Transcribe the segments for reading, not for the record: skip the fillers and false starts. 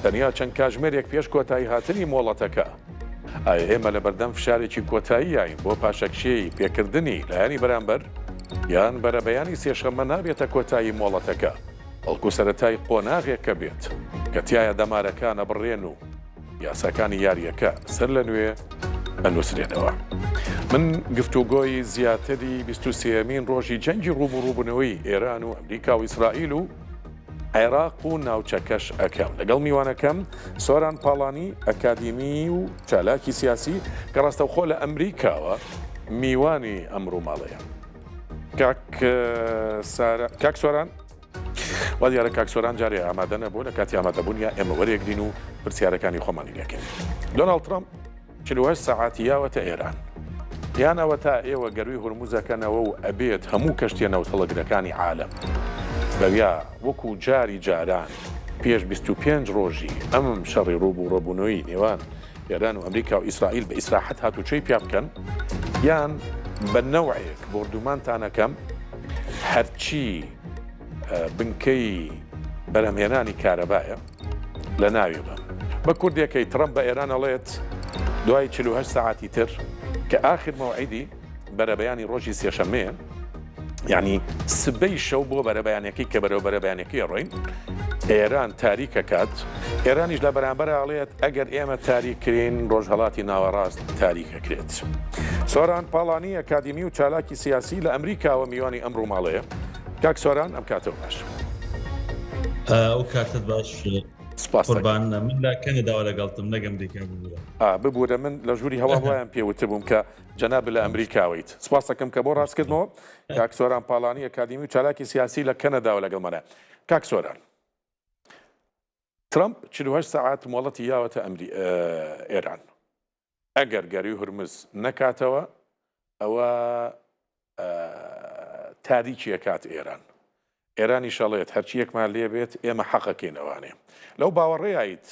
تەنیا چەند کاژمێرێک پێش کۆتایی هاتنی مۆڵەتەکە ئێمە لە بەردەم فشارێکی کۆتاییین بۆ پاشەکشەی پێکردنی لایەنی بەرامبەر یان بەرەبەیانی سێشەممە نابێتە کۆتایی مۆڵەتەکە بەڵکو سەرەتای قۆناغێکە بێت کە تایە دەمارەکانە بڕێن و یاساکانی یاریەکە سەر لە نوێ ئەنووسرێنەوە. من گفتوگۆی زیاتری 23مین ڕۆژی جەنگی ڕووبوونەوەی ئێران و ئەمریکا و ئیسرائیل و عێراق و ناوچەکەش ئەەکەم لەگەڵ میوانەکەم سۆران پاڵانی ئەکادیمی و چالاکی سیاسی کە ڕاستەوخۆ لە ئەمریکاوە میوانی ئەمڕۆ ماڵەیە. کاک سۆران وا دیارە کاک سۆران جارێ ئامادە نەبوو لە کاتی ئامادەبوونیە ئێمە وەرێگرین و پرسیارەکانی خۆمانی لێکەین. دۆناڵد ترامپ 48 سەعاتی یاوەتە ئێران یانەوە تا ئێوە گەروی هورموزەکەنەوە و ئەبێت هەموو کەشتێ نەوتەڵەگرەکانی عالەم بەویا وەکو جاری جاران پێش 25 ڕۆژی ئەم شەڕی ڕووبوونەوەی نێوان ئێران و ئەمریکا و ئیسرائیل بە ئیسراحەت هاتوچەی پیا بکەن یان بە نەوعێک بردومانتانەکەم هەرچی بنکەی بەرهەمهێنانی کارەبایە لە ناوی بم بە کوردێکەی ترەمپ بە ئێران ئەڵێت دوای 48 ساعتی تر کە ئاخر مەوعیدی بەرەبەیانی ڕۆژی سێشەممەیە یعنی سبەی شەو بۆ بەرەبەیانەکەی کە بەرەو بەرەبەیانەکەی ڕۆین ئێران تاریکە کات ئێرانیش لە بەرامبەر ئاڵێت ئەگەر ئێمە تاریککرین ڕۆژهەڵاتی ناوەڕاست تاریکەکرێت. سۆران پاڵانی ئەکادیمی و چالاکی سیاسی لە ئەمریکاوە میوانی ئەمڕۆ ماڵەیە. کاک سۆران ئەم کاتەوە باش. ئەو کاتت باش قوربان من لە کەنەداوە لەگەڵتم نەگەم دیکە ببوورە من لە ژووری هەوا وایان پێوتە بووم کە جەناب لە ئەمریکاویت. سپاس دەکەم کە بۆ ڕاستکردنەوە. کاک سۆران پاڵانی ئەکادیمی و چالاکی سیاسی لە کەنەداوە لەگەڵمانە. کاک سۆران ترامپ 48 ساعات مۆڵەتی یاوەتە ئێران ئەگەر گەروی هورمز نەکاتەوە ئەوە تاریکیە کات ئێران ئێرانی شەڵێت هەرچیەکمان لێ بێت ئێمە حەقەکەینەوانێ لەو باوەڕێیت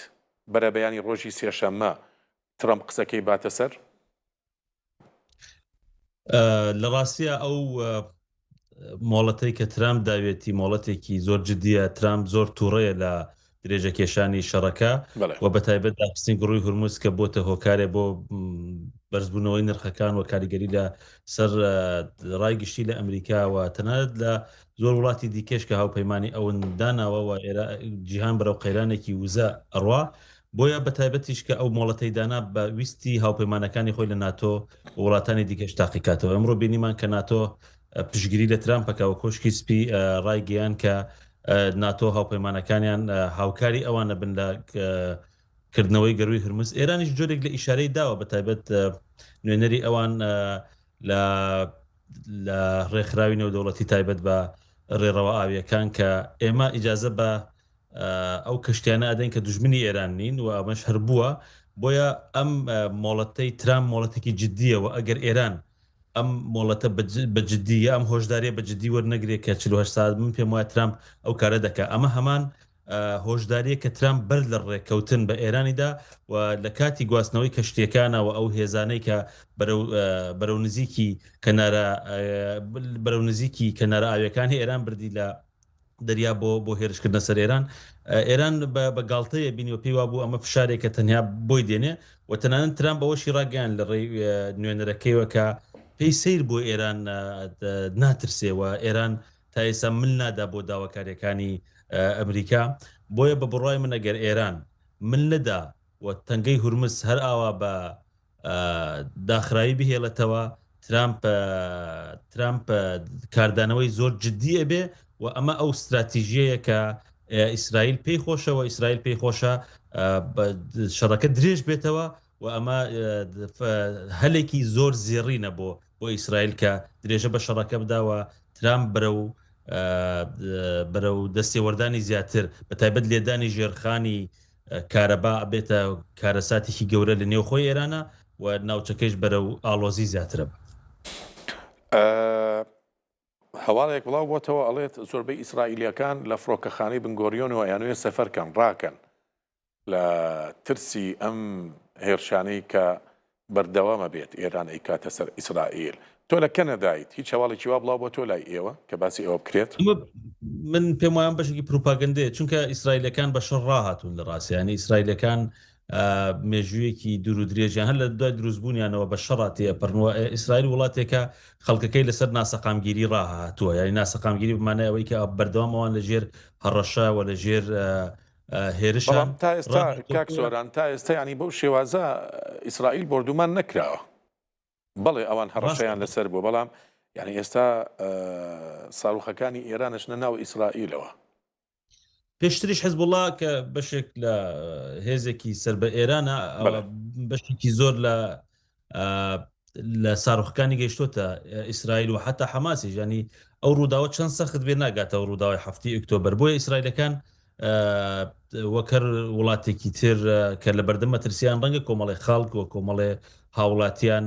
بەرەبەیانی ڕۆژی سێشەممە ترامپ قسەکەی باتە سەر لە ڕاستیە ئەو مۆڵەتەی کە ترامپ داوێتی مۆڵەتێکی زۆر جددیە ترامپ زۆر تووڕەیە لە درێژە کێشانی شەڕەکە و بە تایبەت داخستنی گڕووی هورموز کە بۆتە هۆکارێ بۆ بەرزبوونەوەی نرخەکان و کاریگەری لە سەر ڕایگشتی لە ئەمریکاوە تەنانەت لە زۆر وڵاتی دیکەش کە هاوپەیمانی ئەوەن داناوە جیهان بەرەو قەیرانێکی وزە ئەڕوا بۆیە بە تایبەتیش کە ئەو مۆڵەتەی دانا بە ویستی هاوپەیمانەکانی خۆی لە ناتۆ وڵاتانی دیکەش تاقیکاتەوە ئەمڕۆ بینیمان کە ناتۆ پشگیری لە ترامپەکەوە کۆشکی سپی ڕایگەیان کە ناتۆ هاوپەیمانەکانیان هاوکاری ئەوانە بن لە کردنەوەی گەروی هورمز ئێرانیش جۆرێک لە ئیشارەی داوە بە تایبەت نوێنەری ئەوان لە ڕێکخراوی نێودەوڵەتی تایبەت بە ڕێڕەوە ئاویەکان کە ئێمە ئیجازە بە ئەو کەشتیانە ئەدەین کە دوژمنی ئێران نین و ئەمەش هەر بووە بۆیە ئەم مۆڵەتەی ترامپ مۆڵەتێکی جددیەوە ئەگەر ئێران ئەم مۆڵەتە بەجددیە ئەم هۆشداریە بەجددی وەرنەگرێت کە 48 ساعت من پێم وایە ترامپ ئەو کارە دەکات ئەمە هەمان هۆشداریە کە ترامپ بەر لە ڕێککەوتن بە ئێرانیدا و لە کاتی گواستنەوەی کەشتیەکانەوە ئەو هێزانەی کە بەرەو نزیکی کەنارە ئاویەکانی ئێران بردی لە دەریا بۆ هێرشکردنە سەر ئێران بە گاڵتەیە بینیوە پێی وابوو ئەمە فشارێکە تەنیا بۆی دێنێ و تەنانەت ترامپ بەوەشی ڕاگەیان لە ڕێی نوێنەرەکەیەوە کە پێی سیر بۆ ئێران ناترسێەوە ئێران تا ئێستا من نادا بۆ داواکاریەکانی ئەمریکا بۆیە بە بڕای من ئەگەر ئێران من نەدا و تەنگەی هورمز هەر ئاوا بە داخرایی بهێڵێتەوە ترامپ کاردانەوەی زۆر جددیە بێ و ئەمە ئەو استراتیژیەیە کە ئیسرائیل پێی خۆشەوە ئیسرائیل پێی خۆشە شەڕەکە درێژ بێتەوە و ئەمە هەلێکی زۆر زێڕینە بۆ ئیسرائیل کە درێژە بە شەڕەکە بداوە ترامپ بەرەو دەستێوەردانی زیاتر بە تایبەت لێدانی ژێرخانی کارەبا بێتە کارەساتێکی گەورە لە نێو خۆی ئێرانە و ناوچەکەش بەرەو ئاڵۆزی زیاترە هەواڵێک بڵاو بۆتەوە ئەڵێت زۆربەی ئیسرائیلیەکان لە فڕۆکەخانەی بنگۆریۆنەوە یانوێ سەفەرکەن ڕاکەن لە ترسی ئەم هێرشانەی کە بەردەوامە بێت ئێران ئەیکاتە سەر ئیسرائیل تۆ لە کەنەدایت هیچ هەواڵێکی وا بڵاو بۆ تۆ لای ئێوە کە باسی ئەوە بکرێت؟ من پێم وایان بەشێکی پروپاگەندەیە چونکە ئیسرائیلەکان بە شەڕ ڕاهاتون لە ڕاستیانی ئیسرائیلەکان مێژوویەکی دوور و درێژیان هەر لە دوای دروستبوونیانەوە بە شەڕاتیە پڕنەوە ئیسرائیل وڵاتێکە خەڵکەکەی لەسەر ناسەقامگیری ڕاهاتووە یعنی ناسەقامگیری بمانایەوەی کە بەردەوامەوان لە ژێر هەڕەشەوە لە ژێر هێرشان تا ئێستا کاک سۆران تا ئێستا ینی بەو شێوازە ئیسرائیل بردومان نەکراوە بەڵێ ئەوان هەڕەشەیان لەسەر بوو بەڵام یعنی ئێستا ساروخەکانی ئێرانش نەناو ئیسرائیلەوە پێشتریش حزبوڵا کە بەشێک لە هێزێکی سەر بە ئێرانە بەشێکی زۆر لە ساروخەکانی گەیشتۆتە ئیسرائیل و حتا حەماسی ژانی ئەو ڕووداوە چەند سەخت بێ ناگاتەوە ڕووداوی هەفتی ئۆکتۆبەر بۆیە ئیسرائیلەکان وەکەر وڵاتێکی تر کە لە بەردەم مەترسیان ڕەنگە کۆمەڵی خەڵک و کۆمەڵێ هاوڵاتیان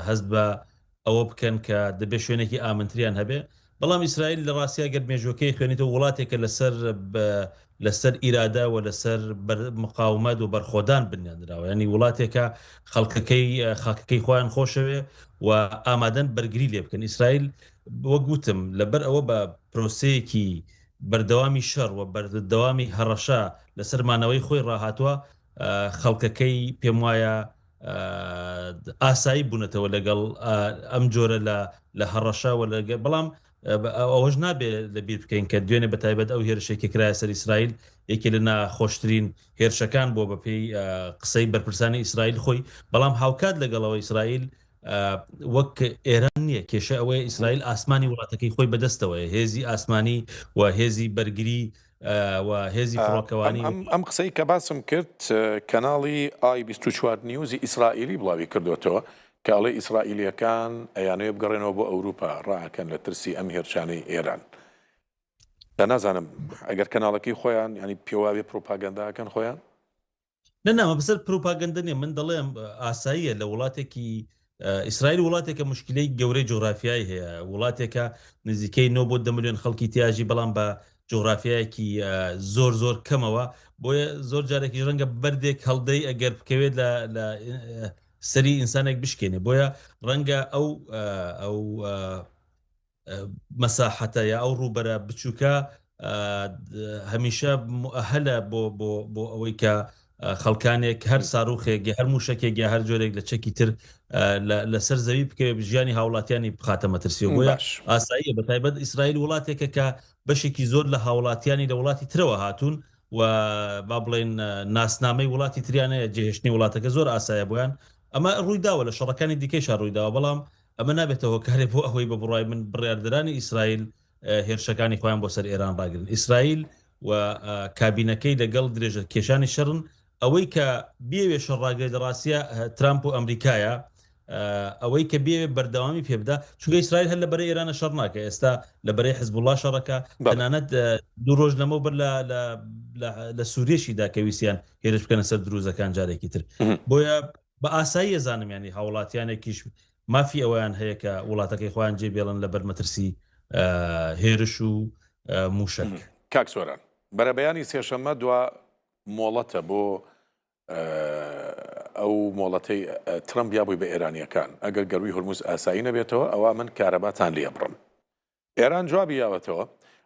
هەست بە ئەوە بکەن کە دەبێ شوێنێکی ئامنتریان هەبێ بەڵام ئیسرائیل لە ڕاستیا گەر مێژوەکەی خوێنیتەوە وڵاتێکە لەسەر ئیرادا و لەسەر مقاومەت و بەرخۆدان بنیاندراوە ینی وڵاتێکە خەڵکەکەی خۆیان خۆشەوێ و ئامادەن بەرگری لێ بکەن ئیسرائیل وەک گوتم لەبەر ئەوە بە پرۆسەیەکی بەردەوامی شەڕ و بەردەوامی هەڕەشە لەسەرمانەوەی خۆی ڕاهاتووە خەڵکەکەی پێم وایە ئاسایی بوونەتەوە لەگەڵ ئەم جۆرە لە هەڕەشەوە لەگە بەڵام ئەوەش نابێ لەبیر بکەین کە دوێنێ بەتایبەت ئەو هێرشێکی کرایە سەر ئیسرائیل یەکێ لە ناخۆشترین هێرشەکان بۆ بەپێی قسەی بەرپرسانی ئیسرائیل خۆی بەڵام هاوکات لەگەڵەوە ئیسرائیل وەک ئێران نییە کێشە ئەوەیە ئیسرائیل ئاسمانی وڵاتەکەی خۆی بەدەستەوەی هێزی ئاسمانی و هێزی بەرگری و هێزی فڕۆکەوانی ئەم قسەی کە باسم کرد کەناڵی i24 نیوزی ئیسرائیلی بڵاوی کردوێتەوە کاڵێ ئیسرائیلیەکان ئەیانەیە بگەڕێنەوە بۆ ئەوروپا ڕاکەن لە ترسی ئەم هێرشانەی ئێران لە نازانم ئەگەر کەناڵەکەی خۆیان ینی پێواوێ پرۆپاگەنداکەن خۆیان نەنامە بەسەر پرۆپاگەندە نیە من دەڵێم ئاساییە لە وڵاتێکی ئیسرائیل وڵاتێکە مشکلەی گەورەی جۆغرافیایی هەیە وڵاتێکە نزیکەی 9 بۆ 10 ملیۆن خەڵکی تیاژی بەڵام بە جۆغرافیایەکی زۆر کەمەوە بۆیە زۆر جارێکی ڕەنگە بەردێک هەڵدەی ئەگەر بکەوێت لە سەری ئینسانێک بشکێنێ بۆیە ڕەنگە ئەو مەساحەتە یا ئەو ڕووبەرە بچووکە هەمیشە هەلە بۆ ئەوەی کە خەڵکانێک هەر ساروخێک هەر موشکێک هەر جۆرێک لە چەکی تر لەسەر زەوی بکەوێت ژیانی هاوڵاتیانی بخاتە مەترسی و بۆیە ئاساییە بەتایبەت ئیسرائیل وڵاتێکە کە بەشێکی زۆر لە هاوڵاتیانی لە وڵاتی ترەوە هاتوون و با بڵێن ناسنامەی وڵاتی تریانەیە جێهێشتنی وڵاتەکە زۆر ئاسایە بۆیان ئەمە ڕوویداوە لە شەڕەکانی دیکەیشا ڕوویداوە بەڵام ئەمە نابێتەوە کارێ بۆ ئەوەی بە بڕای من بڕیاردەرانی ئیسرائیل هێرشەکانی خۆیان بۆ سەر ئێران ڕاگرن ئیسرائیل و کابینەکەی لەگەڵ درێژە کێشانی شەڕن ئەوەی کە بێوێ شەڕاگرێت لە ڕاستیە ترامپ و ئەمریکایە ئەوەی کە بێوێ بەردەوامی پێبدا چونکە ئیسرائیل هەر لە بەرەی ئێرانە شەڕ ناکە ئێستا لە بەرەی حزبوڵڵا شەڕەکە تەنانەت 2 ڕۆژ لەمەوبەر لە سووریشیدا کە ویسیان هێرش بکەنە سەر دروزەکان جارێکی تر بۆیە بە ئاسایی زانم ینی هاوڵاتیانێکیش مافی ئەویان هەیە کە وڵاتەکەی خۆیان جێبێڵن لە بەرمەترسی هێرش و موشک کاک سۆران بەرەبەیانی سێشەممە دوا مۆڵەتە بۆ ئەو مۆڵەتەی ترەمپ یا بووی بە ئێرانیەکان ئەگەر گەروی هورموز ئاسایی نەبێتەوە ئەوە من کارەباتان لێ بڕم ئێران جوابی یاوەتەوە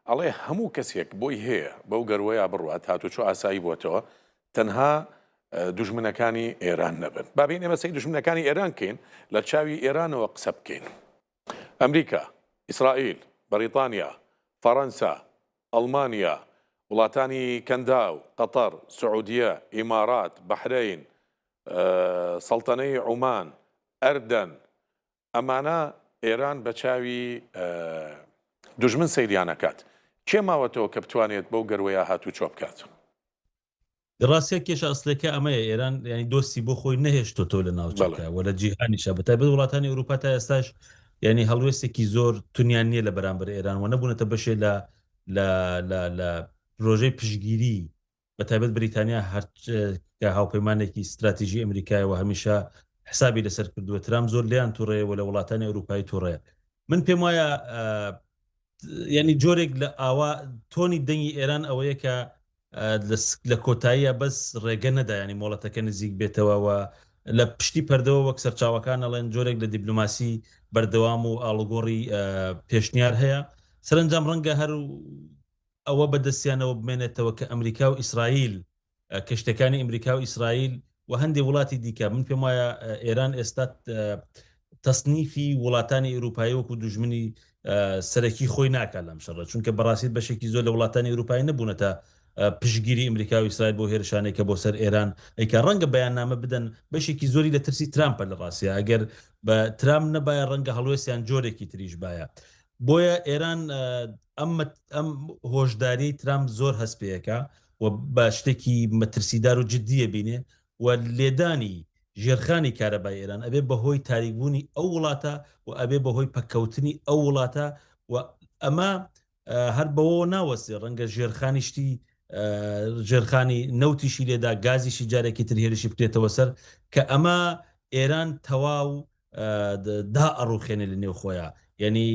ئەڵێ هەموو کەسێک بۆی هەیە بەو گەروەیە بڕوات هاتوچۆ ئاسایی بووەتەوە تەنها دوژمنەکانی ئێران نەبن بابین ئێمە سەی دوژمنەکانی ئێران کەین لە چاوی ئێرانەوە قسە بکەین ئەمریکا ئیسرائیل بەریتانیا فەڕەنسا ئەڵمانیا وڵاتانی کەنداو قەتەر سعودیە ئیمارات بەحرەین سەڵتەنەی عومان ئەردەن ئەمانە ئێران بە چاوی دوژمن سەیریانەکات کێ ماوەتەوە کە بتوانێت بەو گەروەیە هاتوو چۆ بکات ڕاستیە کێشە ئەسلەکە ئەمەیە ئێران ینی دۆستی بۆ خۆی نەهێشتۆ لە ناوچەکە و لە جیهانیشە بەتایبەت وڵاتانی ئەوروپا تا ئێستاش ینی هەڵوێستێکی زۆر تونیان نییە لە بەرامبەر ئێران و نەبوونەتە بەشێ لە ڕۆژەی پشگیری بەتایبەت بریتانیا هەرکە هاوپەیمانێکی استراتیژی ئەمریکایەوە هەمیشە حسابی لەسەر کردووە ترام زۆر لیان تووڕێەوە لە وڵاتانی ئەوروپایی تووڕەیە من پێم وایە ینی جۆرێک لە ئاوا تۆنی دەنگی ئێران ئەوەیە کە لە کۆتاییە بەس ڕێگە نەدا ینی مۆڵەتەکە نزیک بێتەوە و لە پشتی پەردەوە وەک سەرچاوەکان ئەڵێن جۆرێک لە دیبلوماسی بەردەوام و ئاڵگۆڕی پێشنیار هەیە سەرنجام ڕەنگە هەر ئەوە بەدەستیانەوە بمێنێتەوە کە ئەمریکا و ئیسرائیل کەشتەکانی ئەمریکا و ئیسرائیل و هەندێک وڵاتی دیکە من پێم وایە ئێران ئێستا تەسنیفی وڵاتانی ئەوروپایی وەکو دوژمنی سەرەکی خۆی ناکات لەم شەڕە چونکە بەڕاستی بەشێکی زۆر لە وڵاتانی ئەوروپایی نەبوونەتە پشگیری ئەمریکا و ئیسرائیل بۆ هێرشانێکە بۆ سەر ئێران ئەیکە ڕەنگە بەیاننامە بدەن بەشێکی زۆری لە ترسی ترامپە لە ڕاستە ئەگەر بە ترامپ نەبایە ڕەنگە هەڵوێستیان جۆرێکی تریش باە بۆیە ئێران ئەم هۆشداری ترامپ زۆر هەستپێیەکە و بە شتێکی مەترسیدار و جددیە بینێ و لێدانی ژێرخانی کارەبای ئێران ئەبێ بەهۆی تاریکبوونی ئەو وڵاتە و ئەبێ بەهۆی پەککەوتنی ئەو وڵاتە و ئەمە هەر بەوە ناوەسێ ڕەنگە ژێرخانیشتی ژێرخانی نەوتیشی لێدا گازیشی جارێکی تر هێرشی بکرێتەوە سەر کە ئەمە ئێران تەواو دا ئەڕوخێنێ لە نێو خۆیان یعنی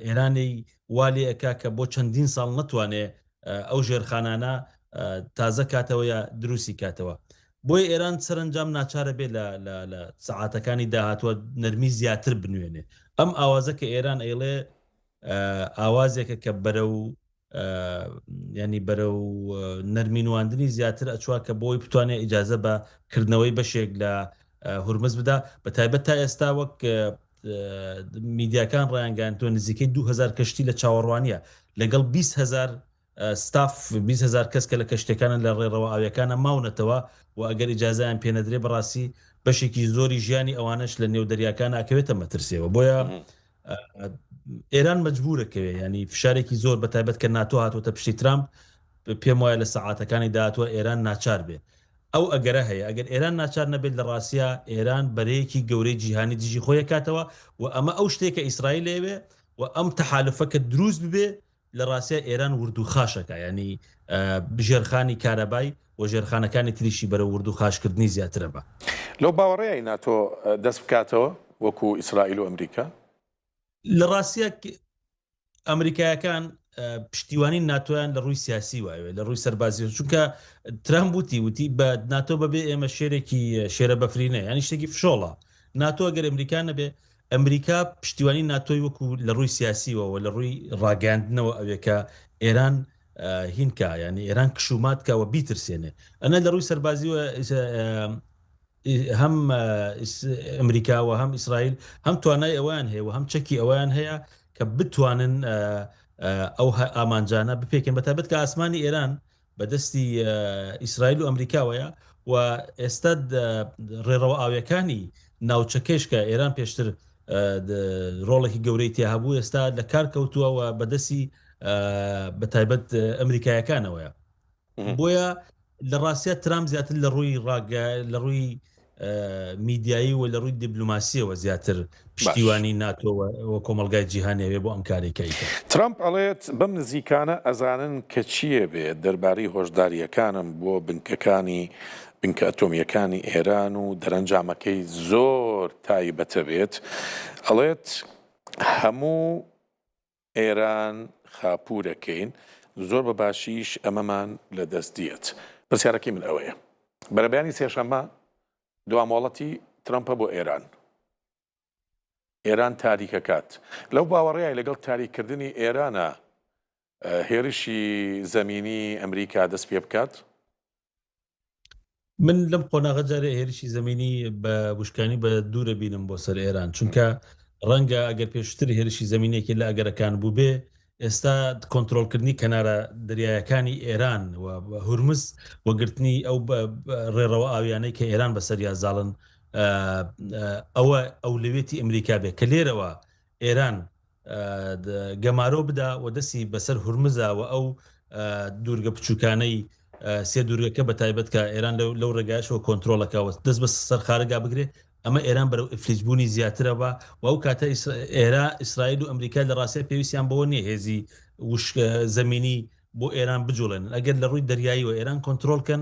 ئێرانی والی ئەکا کە بۆ چەندین ساڵ نتوانێ ئەو ژێرخانانە تازە کاتەوە یا دروستی کاتەوە بۆی ئێران سەرنجام ناچارە بێت لە سەعاتەکانی داهاتوە نەرمی زیاتر بنوێنێ ئەم ئاوازە کە ئێران ئەیڵێ ئاوازێکە کە بەرە و ینی بەرە و نەرمینواندنی زیاتر ئەچوا کە بۆی بتوانێت ئیجازە بە کردنەوەی بەشێک لە هورمز بدا بە تایبەت تا ئێستا وەک میدیاکان ڕایانگەیان تۆ نزیکەی 2000 کەشتی لە چاوەڕوانیە لەگەڵ 20,000 ستاف 20,000 کەس کە لە کەشتەکانە لە ڕێڕەوە ئاویەکانە ماونەتەوە و ئەگەر ئیجازایان پێنەدرێ بەڕاستی بەشێکی زۆری ژیانی ئەوانش لە نێو دەریاکان ئاکەوێتە مەترسیەوە بۆیە ئێران مەجبورەکەوێ ینی فشارێکی زۆر بە تایبەت کە ناتۆ هاتوۆتە پشتی ترامپ پێم وایە لە سەعاتەکانی داهاتوە ئێران ناچار بێ ئەو ئەگەرە هەیە ئەگەر ئێران ناچار نەبێت لە ڕاستە ئێران بەرەیەکی گەورەی جیهانی دژی خۆیە کاتەوە و ئەمە ئەو شتێکە ئیسرائیل لێوێ و ئەم تەحالفەکە دروست ببێ لە ڕاستە ئێران وردو خاشەکە ینی بژێرخانی کارەبای و ژێرخانەکانی تریشی بەرە وردو خاشکردنی زیاترە بە لەو باوەڕێی ناتۆ دەست بکاتەوە وەکو ئیسرائیل و ئەمریکا لە ڕاستە ئەمریکایەکان پشتیوانی ناتۆیان لە ڕووی سیاسی وایە لە ڕووی سەربازی چونکە ترامپ وتی بە ناتۆ بەبێ ئێمە شێرێکی شێرە بەفرینە ینی شتێکی فشۆڵە ناتۆ گەر ئەمریکا نەبێ ئەمریکا پشتیوانی ناتۆی وەکو لە ڕووی سیاسیەوە لە ڕووی ڕاگەاندنەوە ئەوێکە ئێران هینکە ینی ئێران کشوماتکەوە بیترسێنێ ئەنە لە ڕووی سەربازیوە هەم ئەمریکاوە هەم ئیسرائیل هەم توانای ئەویان هەیە و هەم چەکی ئەویان هەیە کە بتوانن ئەو ئامانجانە بپێکن بەتابەت کە ئاسمانی ئێران بەدەستی ئیسرائیل و ئەمریکاوەیە و ئێستا ڕێڕەوە ئاویەکانی ناوچەکەش کە ئێران پێشتر ڕۆڵێکی گەورەی تیا هەبوو ئێستا لە کار کەوتووەوە بەدەستی بەتایبەت ئەمریکایەکانەوەیە بۆیە لە ڕاستە ترامپ زیاتر لە ڕووی لە ڕووی میدیایی و لە ڕووی دیبلوماسیەوە زیاتر پشتیوانی ناتۆوە کۆمەلگای جیهانیەوێ بۆ ئەم کارێکیکە ترامپ ئەڵێت بەم نزیکانە ئەزانن کە چییە بێت دەربارەی هۆشداریەکانم بۆ بنکەکانی بنکە ئەتۆمیەکانی ئێران و دەرەنجامەکەی زۆر تایبەتە بێت ئەڵێت هەموو ئێران خاپورەکەین زۆر بە باشیش ئەمەمان لە دەستدیێت پرسیارەکەی من ئەوەیە بەرەبیانی سێشەممە دوامۆڵەتی ترامپە بۆ ئێران تاریکە کات لەو باوەڕێی لەگەڵ تاریککردنی ئێرانە هێرشی زەمینی ئەمریکا دەست پێ بکات من لەم قۆناغە جارێ هێرشی زەمینی بە وشکانی بە دوورە بینم بۆ سەر ئێران چونکە ڕەنگە ئەگەر پێشتر هێرشی زەمینێکی لە ئەگەرەکان بوو بێ ئێستا کۆنتترۆلکردنی کەنارە دەریایەکانی ئێران و هورمز وەگرتنی ئەو ڕێڕەوە ئاویانەی کە ئێران بەسەریا زاڵن ئەو لەوێتی ئەمریکا بێ کە لێرەوە ئێران گەمارۆ بدا و دەستی بەسەر هورمزاوە ئەو دوورگە بچووکانەی سێ دوورگەکە بە تایبەت کە ئێران لەو ڕێگایشەوە کۆنتترۆلەکەەوە دەست بە سەر خارگا بگرێ ئەمە ئێران بەرەو ئفلیجبوونی زیاترە بە و ئەو کاتە ئیسرائیل و ئەمریکا لە ڕاستە پێویستیان بەوە نییە هێزی زەمینی بۆ ئێران بجوڵێن ئەگەر لە ڕووی دەریاییەوە ئێران کۆنتترۆلکەن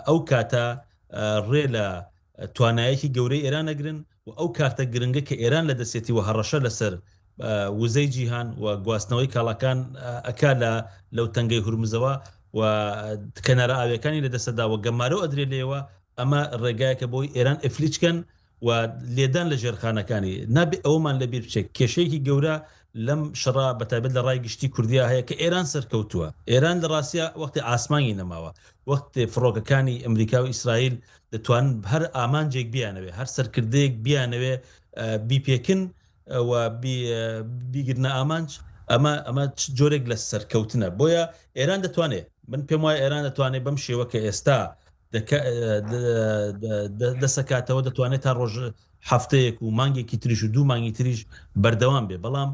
ئەو کاتە ڕێ لە توانایەکی گەورەی ئێران ئەگرن و ئەو کارتە گرنگە کە ئێران لە دەستێتی و هەڕەشە لەسەر وزەی جیهان و گواستنەوەی کاڵەکان ئەکا لەو تەنگەی هورمزەوە و کەنارە ئاویەکانی لە دەستەدا و گەمارە ئەدرێ لێەوە ئەمە ڕێگایەکە بۆی ئێران ئەفلیچکەن و لێدان لە ژێرخانەکانی نابێ ئەومان لەبیر بچێت کێشەیەکی گەورە لەم شەڕا بەتایبەت لە ڕای گشتی کوردیا هەیە کە ئێران سەرکەوتووە ئێران لە ڕاستە وەختی ئاسمانی نەماوە وەختی فڕۆکەکانی ئەمریکا و ئیسرائیل دەتوان هەر ئامانجێک بیانەوێ هەر سەرکردەیەک بیانەوێ بیپێکن و بیگرنە ئامانج ئەمە جۆرێک لە سەرکەوتنە بۆیە ئێران دەتوانێت من پێم وایە ئێران دەتوانێت بەم شێوە کە ئێستا دەسەکاتەوە دەتوانێت تا ڕۆژ هەفتەیەک و مانگێکی تریش و دوو مانگی تریش بەردەوام بێ بەڵام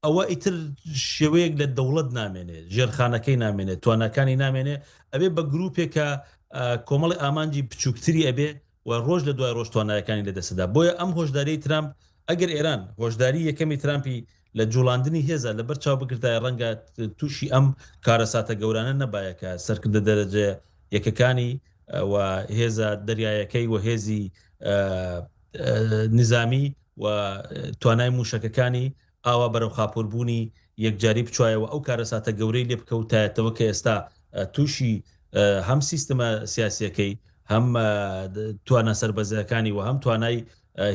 ئەوە ئیتر شێوەیەک لە دەوڵەت نامێنێت ژێرخانەکەی نامێنێت توانەکانی نامێنێ ئەبێ بە گروپێکە کۆمەڵی ئامانجی بچووکتری ئەبێ و ڕۆژ لە دوای ڕۆژ توانایەکانی لەدەسەدا بۆیە ئەم هۆشداری ترامپ ئەگەر ئێران هۆشداری یەکەمی ترامپی لە جوڵاندنی هێزە لەبەر چاو بگرتای ڕەنگە تووشی ئەم کارەساتە گەورانە نەبایەکە سەرکردە دەرەجە یەکەکانی و هێزە دەریایەکەی و هێزی نظامی و توانای موشکەکانی ئاوا بەرەو خاپۆربوونی یەکجاری بچایەوە ئەو کارەساتە گەورەی لێ بکەوتایەتەوە کە ئێستا تووشی هەم سیستەمە سیاسیەکەی هەم توانە سەربەزەکانی و هەم توانای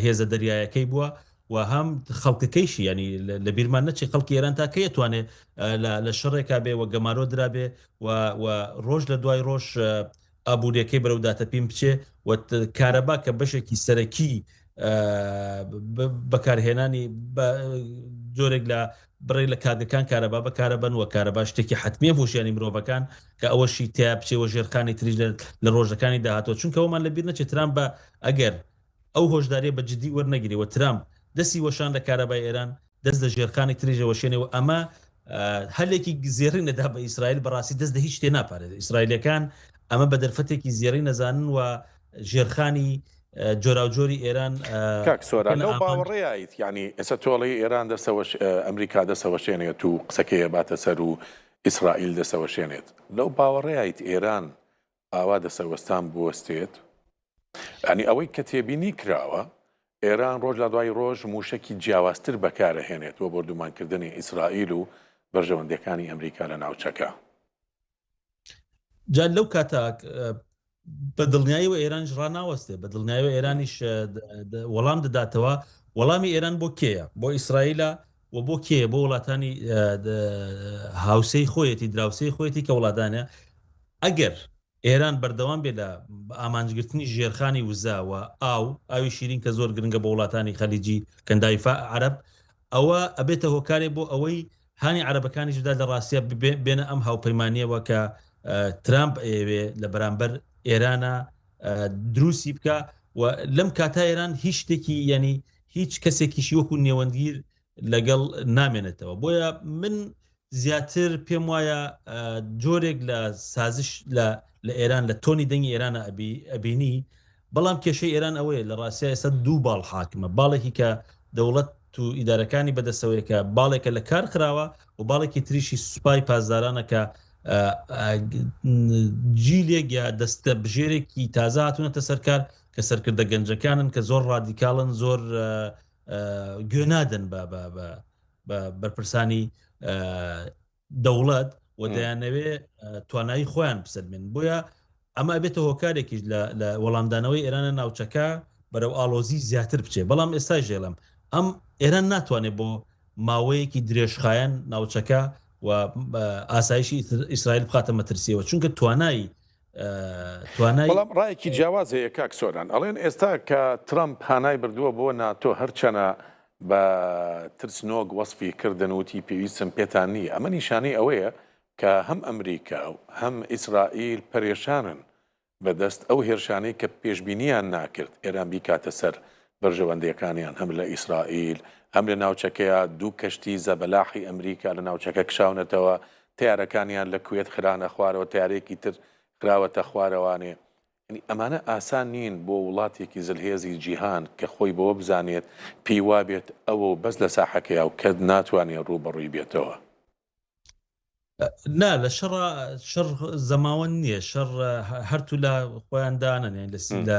هێزە دەریایەکەی بووە و هەم خەڵکەکەیشی ینی لە بیرمان نەچی خەڵکی ئێران تاکە توانێت لە شەڕێکا بێ و گەمارۆ درابێ و ڕۆژ لە دوای ڕۆژ ئابوووریەکەی بەرەوداتە پێم بچێ و کارەبا کە بەشێکی سەرەکی بەکارهێنانی جۆرێک لە بڕێ لە کارگەکان کارەبا بەکارەبن و کارەبا شتێکی حتممیە بۆشیانی مرۆڤەکان کە ئەوەشی تیا بچێەوە ژێرخانی تریژ لە ڕۆژەکانی داهاتەوە چونکە ئەومان لەبیر نەچێت ترامپ بە ئەگەر ئەو هۆشداری بە جددی وەرنەگیریەوە ترامپ دەستی وەشان لە کارەبای ئێران دەست لە ژێرخانی تریژەوە شوێنەوە ئەمە هەلێکی زیێڕی نەدا بە ئیسرائیل بەڕاستی دەست لە هیچ شتێ ناپارێت ئیسرائیلەکان ئەمە بە دەرفەتێکی زیێڕی نەزانن و ژێرخانی جۆراوجۆری ئێران کاکسۆرە لەو باوەڕێیت ینی ئێستا تۆڵی ئێران دەسەوە ئەمریکا دەسەوە شوێنێت و قسەکەیە باتە سەر و ئیسرائیل دەسەوە شوێنێت لەو باوەڕێیت ئێران ئاوا دەسەوەستان بوەستێت ئەنی ئەوەی کە تێبینی کراوە ئێران ڕۆژ لە دوای ڕۆژ موشکی جیاوازتر بەکارەهێنێت بۆ بردومانکردنی ئیسرائیل و بەرژەوەندەکانی ئەمریکا لە ناوچەکە جان لەو کاتاک بە دڵنیاییەوە ئێرانش ڕناوەستێ بە دڵنیایەوە ئێرانیش وەڵام دەداتەوە وەڵامی ئێران بۆ کێیە بۆ ئیسرائیلە و بۆ کێ بۆ وڵاتانی هاوسەی خۆیەتی دراوسەی خۆیەتی کە وڵاتانە ئەگەر ئێران بەردەوام بێ لە ئامانجگرتنی ژێرخانی وزاوە ئاوی شیرین کە زۆر گرنگە بە وڵاتانی خەلیجی کەندایفا عەرەب ئەوە ئەبێتە هۆکارێ بۆ ئەوەی هانی عەرەبەکانی جدا لە ڕاستیە بێنە ئەم هاوپەیمانیەوە کە ترامپ ئەوێ لە بەرامبەر ئێرانە دروستی بکە و لەم کاتا ئێران هیچ شتێکی ینی هیچ کەسێکیشی وەکو نێوەندگیر لەگەڵ نامێنێتەوە بۆیە من زیاتر پێم وایە جۆرێک لە سازش لە ئێران لە تۆنی دەنگی ئێرانە ئەبینی بەڵام کێشەی ئێران ئەوەیە لە ڕاستە ئێستا دوو باڵ حاکمە باڵێکی کە دەوڵەت و ئیدارەکانی بەدەستەوەیەکە باڵێکە لە کار خراوە و باڵێکی تریشی سوپای پازدارانەکە جیلێک یا دەستە بژێرێکی تازە هاتوونەتە سەرکار کە سەرکردە گەنجەکانن کە زۆر ڕادیکاڵن زۆر گوێنادن بە بەرپرسانی دەوڵەت و دەیانەوێ توانایی خۆیان بسەلمێن بۆیە ئەمە بێتە هۆکارێکیش لە وەڵامدانەوەی ئێرانە ناوچەکە بەرەو ئالۆزی زیاتر بچێ بەڵام ئێستا ژێڵم ئەم ئێران ناتوانێت بۆ ماوەیەکی درێژخایەن ناوچەکە و ئاسایشی ئیسرائیل بخاتە مەترسیەوە چونکە توانای بەڵام ڕایەکی جیاواز هەیە کاکسۆران ئەڵێن ئێستا کە ترامپ هانای بردووە بۆ ناتۆ هەرچەنە بە ترسنۆک وەسفی کردن وتی پێویستم پێتان نییە ئەمە نیشانەی ئەوەیە کە هەم ئەمریکا و هەم ئیسرائیل پەرێشانن بەدەست ئەو هێرشانەی کە پێشبینیان ناکرد ئێران بیکاتە سەر بەرژەوەندەکانیان هەم لە ئیسرائیل هەم لە ناوچەکەیە دوو کەشتی زەبەلاحی ئەمریکا لە ناوچەکە کشاونەتەوە تیارەکانیان لە کوێت خرانە خوارەوە تیارێکی تر خراوەتە خوارەوانێ ئەمانە ئاسان نین بۆ وڵاتێکی زلهێزی جیهان کە خۆی بەوە بزانێت پێی وابێت ئەوە بەس لە ساحەکەیە و کە ناتوانێت ڕوبەڕووی بێتەوە نا لە شەڕ زەماوەند نییە شەڕ هەرتوو لە خۆیاندانن لە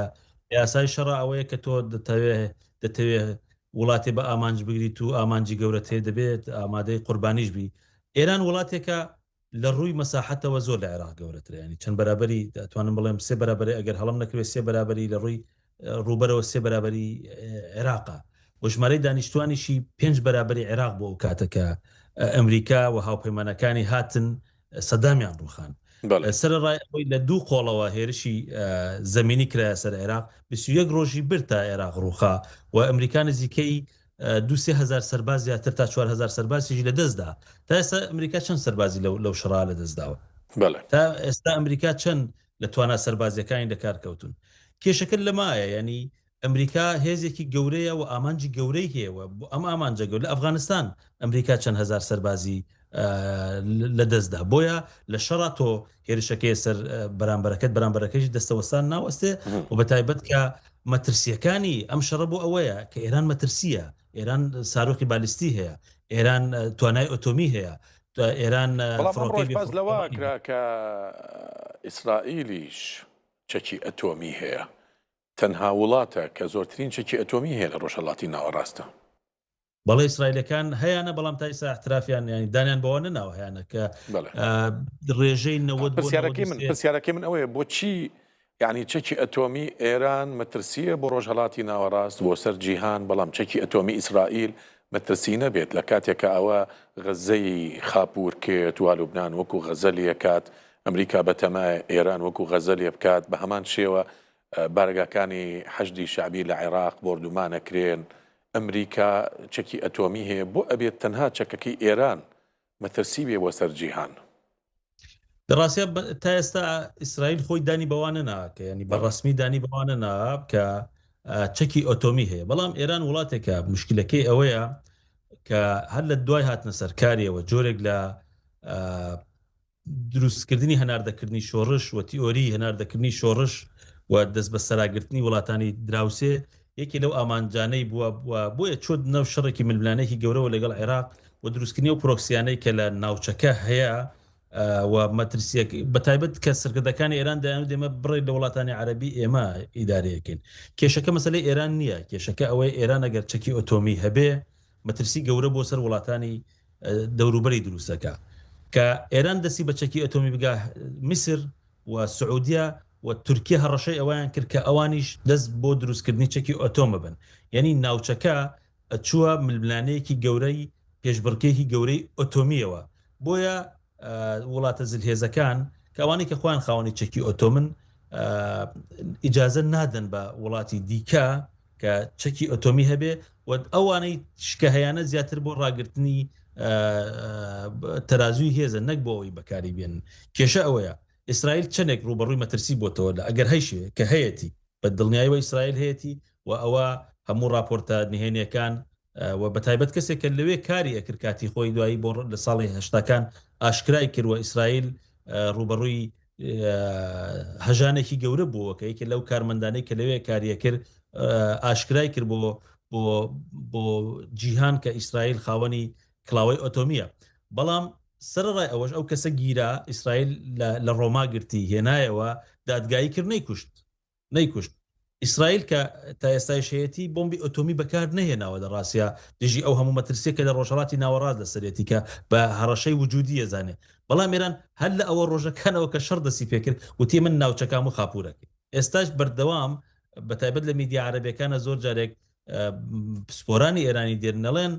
یاسای شەڕ ئەوەیە کە تۆ دەتەوێت وڵاتی بە ئامانج بگریت و ئامانجی گەورە تێ دەبێت ئامادەی قوربانیش بی ئێران وڵاتێکە لە ڕووی مەساحەتەوە زۆر لە عێراق گەورەترە ینی چەند بەرابەری دەتوانم بڵێم سێ بەرابەری ئەگەر هەڵم نەکرێت سێ بەرابەری لە ڕووی ڕوبەرەوە 3 بەرابەری عێراقا بۆ ژمارەی دانیشتوانیشی 5 بەرابەری عێراق بۆ ئەو کاتەکە ئەمریکا و هاوپەیمانەکانی هاتن سەدامیان ڕوخان سەرڕای ئەوەی لە 2 قۆڵەوە هێرشی زەمینی کرایە سەر عێراق 21 ڕۆژی بر تا عێراق ڕوخا و ئەمریکا نزیکەی 2-3 سەرباز زیاتر تا 4 سەربازیشی لە دەستدا تا ئێستا ئەمریکا چەند سەربازی لەو شڕا لە دەستداوە تا ئێستا ئەمریکا چەند لە توانە سەربازیەکانی لەکار کەوتون کێشەکە لەمایە ینی ئەمریکا هێزێکی گەورەیە و ئامانجی گەورەی هەیەوە بۆ ئەم ئامانجە گەور لە ئەفغانستان ئەمریکا چەند هزار سەربازی لە دەستدا بۆیە لە شەڕا تۆ هێرشەکەی سەر بەرامبەرەکەش دەستەوەستان ناوەستێ و بە تایبەت کە مەترسیەکانی ئەم شەڕە بۆ ئەوەیە کە ئێران مەترسیە ئێران ساروقی بالیستی هەیە ئێران توانای ئۆتۆمی هەیە ئێران باز لەوە کرا کە ئیسرائیلیش چەکی ئەتۆمی هەیە تەنها وڵاتە کە زۆرترین چەکی ئەتۆمی هەیە لە ڕۆژهەڵاتی ناوەڕاستە بەڵێ ئیسرائیلەکان هەیەە بەڵام تا ئێستا احترافیان ینی دانیان بەوە نەناوە هەیەە کە ڕێژەی 90 پرسیارەکەی من ئەوەیە بۆچی یعنی چەکی ئەتۆمی ئێران مەترسیە بۆ ڕۆژهەڵاتی ناوەڕاست بۆ سەر جیهان بەڵام چەکی ئەتۆمی ئیسرائیل مەترسی نەبێت لە کاتێکە ئەوە غەزەی خاپور کێت وا لوبنان وەکو غەزەلی کات ئەمریکا بەتەمای ئێران وەکو غەزەلی بکات بە هەمان شێوە بارگاکانی حەشدی شعبی لە عێراق بۆردومانەکرێن ئەمریکا چەکی ئەتۆمی هەیە بۆ ئەبێت تەنها چەکەکەی ئێران مەترسی بێ بۆ سەر جیهان دەڕاستە تا ئێستا ئیسرائیل خۆی دانی بەوانە ناکە ینی بەڕسمی دانی بەوانە ناب کە چەکی ئۆتۆمی هەیە بەڵام ئێران وڵاتێکە مشکلەکەی ئەوەیە کە هەر لە دوای هاتنە سەرکاریەوە جۆرێک لە دروستکردنی هەناردەکردنی شۆڕش و تیۆری هەناردەکردنی شۆڕش و دەست بە سەراگرتنی وڵاتانی دراوسێ یەکی لەو ئامانجانەی بووە بۆیە چۆت نەو شەڕێکی ململانەیەکی گەورەوە لەگەڵ عێراق و دروستکردنی و پرۆکسیانەی کە لە ناوچەکە هەیە و مەترسیەک بەتایبەت کە سەرکردەکانی ئێران دایان دێمە بڕێ لە وڵاتانی عەرەبی ئێمە ئیدارەیەکەین کێشەکە مەسەلەی ئێران نییە کێشەکە ئەوەی ئێران ئەگەر چەکی ئۆتۆمی هەبێ مەترسی گەورە بۆ سەر وڵاتانی دەوروبەری دروستەکە کە ئێران دەستی بە چەکی ئۆتۆمی بگا میسر و سعودیا و تورکیا هەڕەشەی ئەویان کرد کە ئەوانیش دەست بۆ دروستکردنی چەکی ئۆتۆمە بن یعنی ناوچەکە چووە ململانەیەکی گەورەی پێشبڕکێکی گەورەی ئۆتۆمیەوە بۆیە وڵاتە زلهێزەکان کەوانی کە خۆیان خاوەنی چەکی ئۆتۆمن ئیجازە نادەن بە وڵاتی دیکە کە چەکی ئۆتۆمی هەبێ و ئەوانەی شکەهەیانە زیاتر بۆ ڕاگررتنی تەرازوی هێزە نەک بۆ ئەوی بەکاری بێن کێشە ئەوەیە ئیسرائیل چەندێک ڕوبەڕووی مەترسی بۆتەوە لە ئەگەر هەیشێ کە هەیەی بە دڵنیاییەوە ئیسرائیل هەیەی و ئەوە هەموو راپۆرتە نهێنیەکان و بەتایبەت کەسێک کە لەوێ کاری ئەکرد کاتی خۆی دوایی بۆ لە ساڵی هەشتاکان ئاشکرای کردوە ئیسرائیل ڕوبەڕووی هەژانێکی گەورە بووە کە یەکێ لەو کارمەندانەی کە لەوێ کاریە کرد ئاشکرای کرد بۆ جیهان کە ئیسرائیل خاوەنی کڵاوەی ئۆتۆمیە بەڵام سەرڕای ئەوەش ئەو کەسە گیرا ئیسرائیل لە ڕۆما گرتی هێنایەوە دادگایی کرد نەیکوشت ئیسرائیل کە تا ئێستایشەتی بۆمبی ئۆتۆمی بەکار نهێناوە لە ڕاستە دژی ئەو هەموو مەترسیەکە لە ڕۆژهەڵاتی ناوەڕاست لە سەرەتی کە بە هەڕەشەی وجودی ئەزانێ بەڵام ئێران هەر لە ئەوە ڕۆژەکانەوە کە شەڕ دەسی پێکرد وتی من ناوچەکان و خاپورەکە ئێستاش بەردەوام بەتایبەت لە میدیا عەرەبیەکانە زۆر جارێک سپۆرانی ئێرانی دێرنەڵێن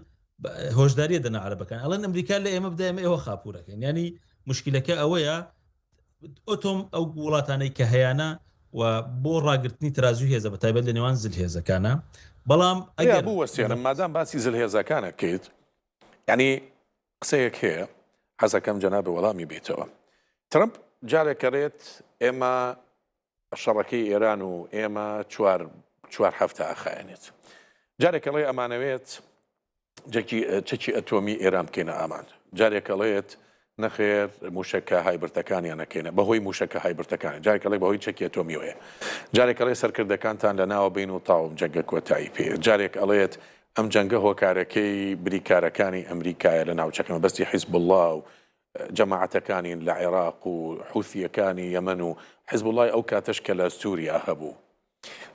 هۆشداریە دەنا عەرەبەکان ئەڵێن ئەمریکا لە ئێمە بدایمە ئێوە خاپورەکەن ینی مشکلەکە ئەوەیە ئۆتۆم ئەو وڵاتانەی کە هەیەە و بۆ ڕاگررتنی ترازوی هێزە بەتایبەت لە نێوان زلهێزەکانە بەڵام ئەگەر بوو وەسیێنم مادام باسی زلهێزەکانە کەیت ینی قسەیەک هەیە حەزەکەم جەنابێ وەڵامی بێتەوە ترەمپ جارێکەڕێت ئێمە شەڕەکەی ئێران و ئێمە چوار هەفتە ئاخایەنێت جارێکەڵێ ئەمانەوێت چەکی ئەتۆمی ئێران بکەینە ئامان جارێکەڵێت نەخێر موشەکە هایبرتەکانیان نەکەینە بەهۆی موشەکە هایبرتەکان جارێکەڵێ بەهۆی چەکی ئەتۆمیەوەیە جارێکەڵێ سەرکردەکانتان لە ناوە بین و تاوم جەنگە کۆتایی پێ جارێک ئەڵێت ئەم جەنگە هۆکارەکەی بریکارەکانی ئەمریکایە لە ناوچەکەمە بەستی حیزب الله و جەماعەتەکانین لە عێراق و حوثیەکانی یەمەن و حیزب الله ئەو کاتەش کە لە سووریا هەبوو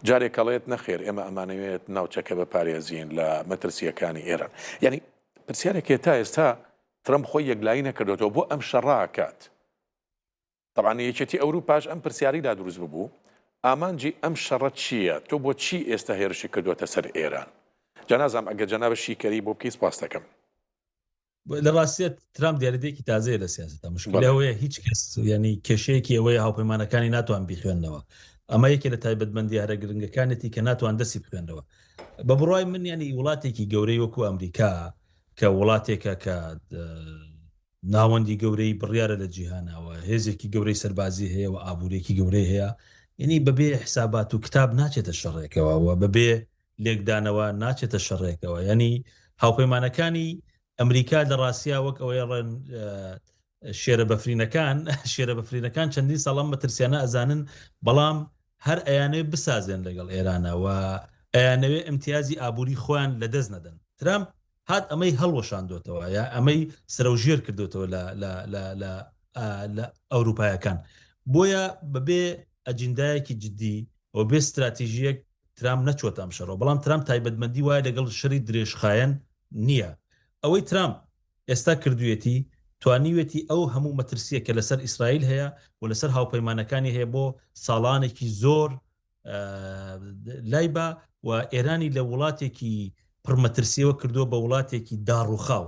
جارێکەڵێت نەخێر ئێمە ئەمانەوێت ناوچەکە بەپارێزین لە مەترسیەکانی ئێران یعنی پرسیارێکی تا ئێستا ترەمپ خۆی یەکلایی نەکردێتەوە بۆ ئەم شەڕاکات طبعاً یەکێتی ئەوروپاش ئەم پرسیاریدا دروست ببوو ئامانجی ئەم شەڕەت چییە؟ تۆ بۆ چی ئێستا هێرشی کردوتە سەر ئێران؟ جەنازام ئەگەر جەنابە شیکەری بۆ بکەی سپاس دەکەم. لە ڕاستیت ترامپ دیاردەیەکی تازەیە لە سیاسەتە مشکلەوەیە هیچ کەس ینی کێشەیەکی ئەوەیە هاوپەیمانەکانی ناتوان بیخوێندنەوە ئەمە یەکێ لە تایبەتمەندی هەرە گرنگەکانێتی کە ناتوان دەستی بخوێندەوە بە بڕای من ینی وڵاتێکی گەورەی وەکو ئەمریکا کە وڵاتێکە کە ناوەندی گەورەی بڕیارە لە جیهانەوە هێزێکی گەورەی سەربازی هەیە و ئابوورێکی گەورەی هەیە ینی بەبێ حسابات و کتاب ناچێتە شەڕێکەوە و بەبێ لێکدانەوە ناچێتە شەڕێکەوە ینی هاوپەیمانەکانی ئەمریکا لە ڕاستیا وەک ئەوەی ڕێن شێرە بەفرینەکان چەندین ساڵام مەترسیانە ئەزانن بەڵام هەر ئەیانەوێ بسازێن لەگەڵ ئێرانەوە ئەیانەوێ ئەمتیازی ئابووری خۆیان لە دەست نەدەن ترامپ هات ئەمەی هەڵوەشاندۆتەوە یا ئەمەی سرەوژێر کردوتەوە لە ئەوروپایەکان بۆیە بەبێ ئەجندایەکی جددی و بێ استراتیژیەک ترامپ نەچۆتە ئەم شەڕەوە بەڵام ترامپ تایبەتمەندی وایە لەگەڵ شەڕی درێژخایەن نییە ئەوەی ترامپ ئێستا کردوێتی توانیوێتی ئەو هەموو مەترسیە کە لەسەر ئیسرائیل هەیە و لەسەر هاوپەیمانەکانی هەیە بۆ ساڵانێکی زۆر لایبە و ئێرانی لە وڵاتێکی پڕمەترسیەوە کردووە بە وڵاتێکی داڕوخاو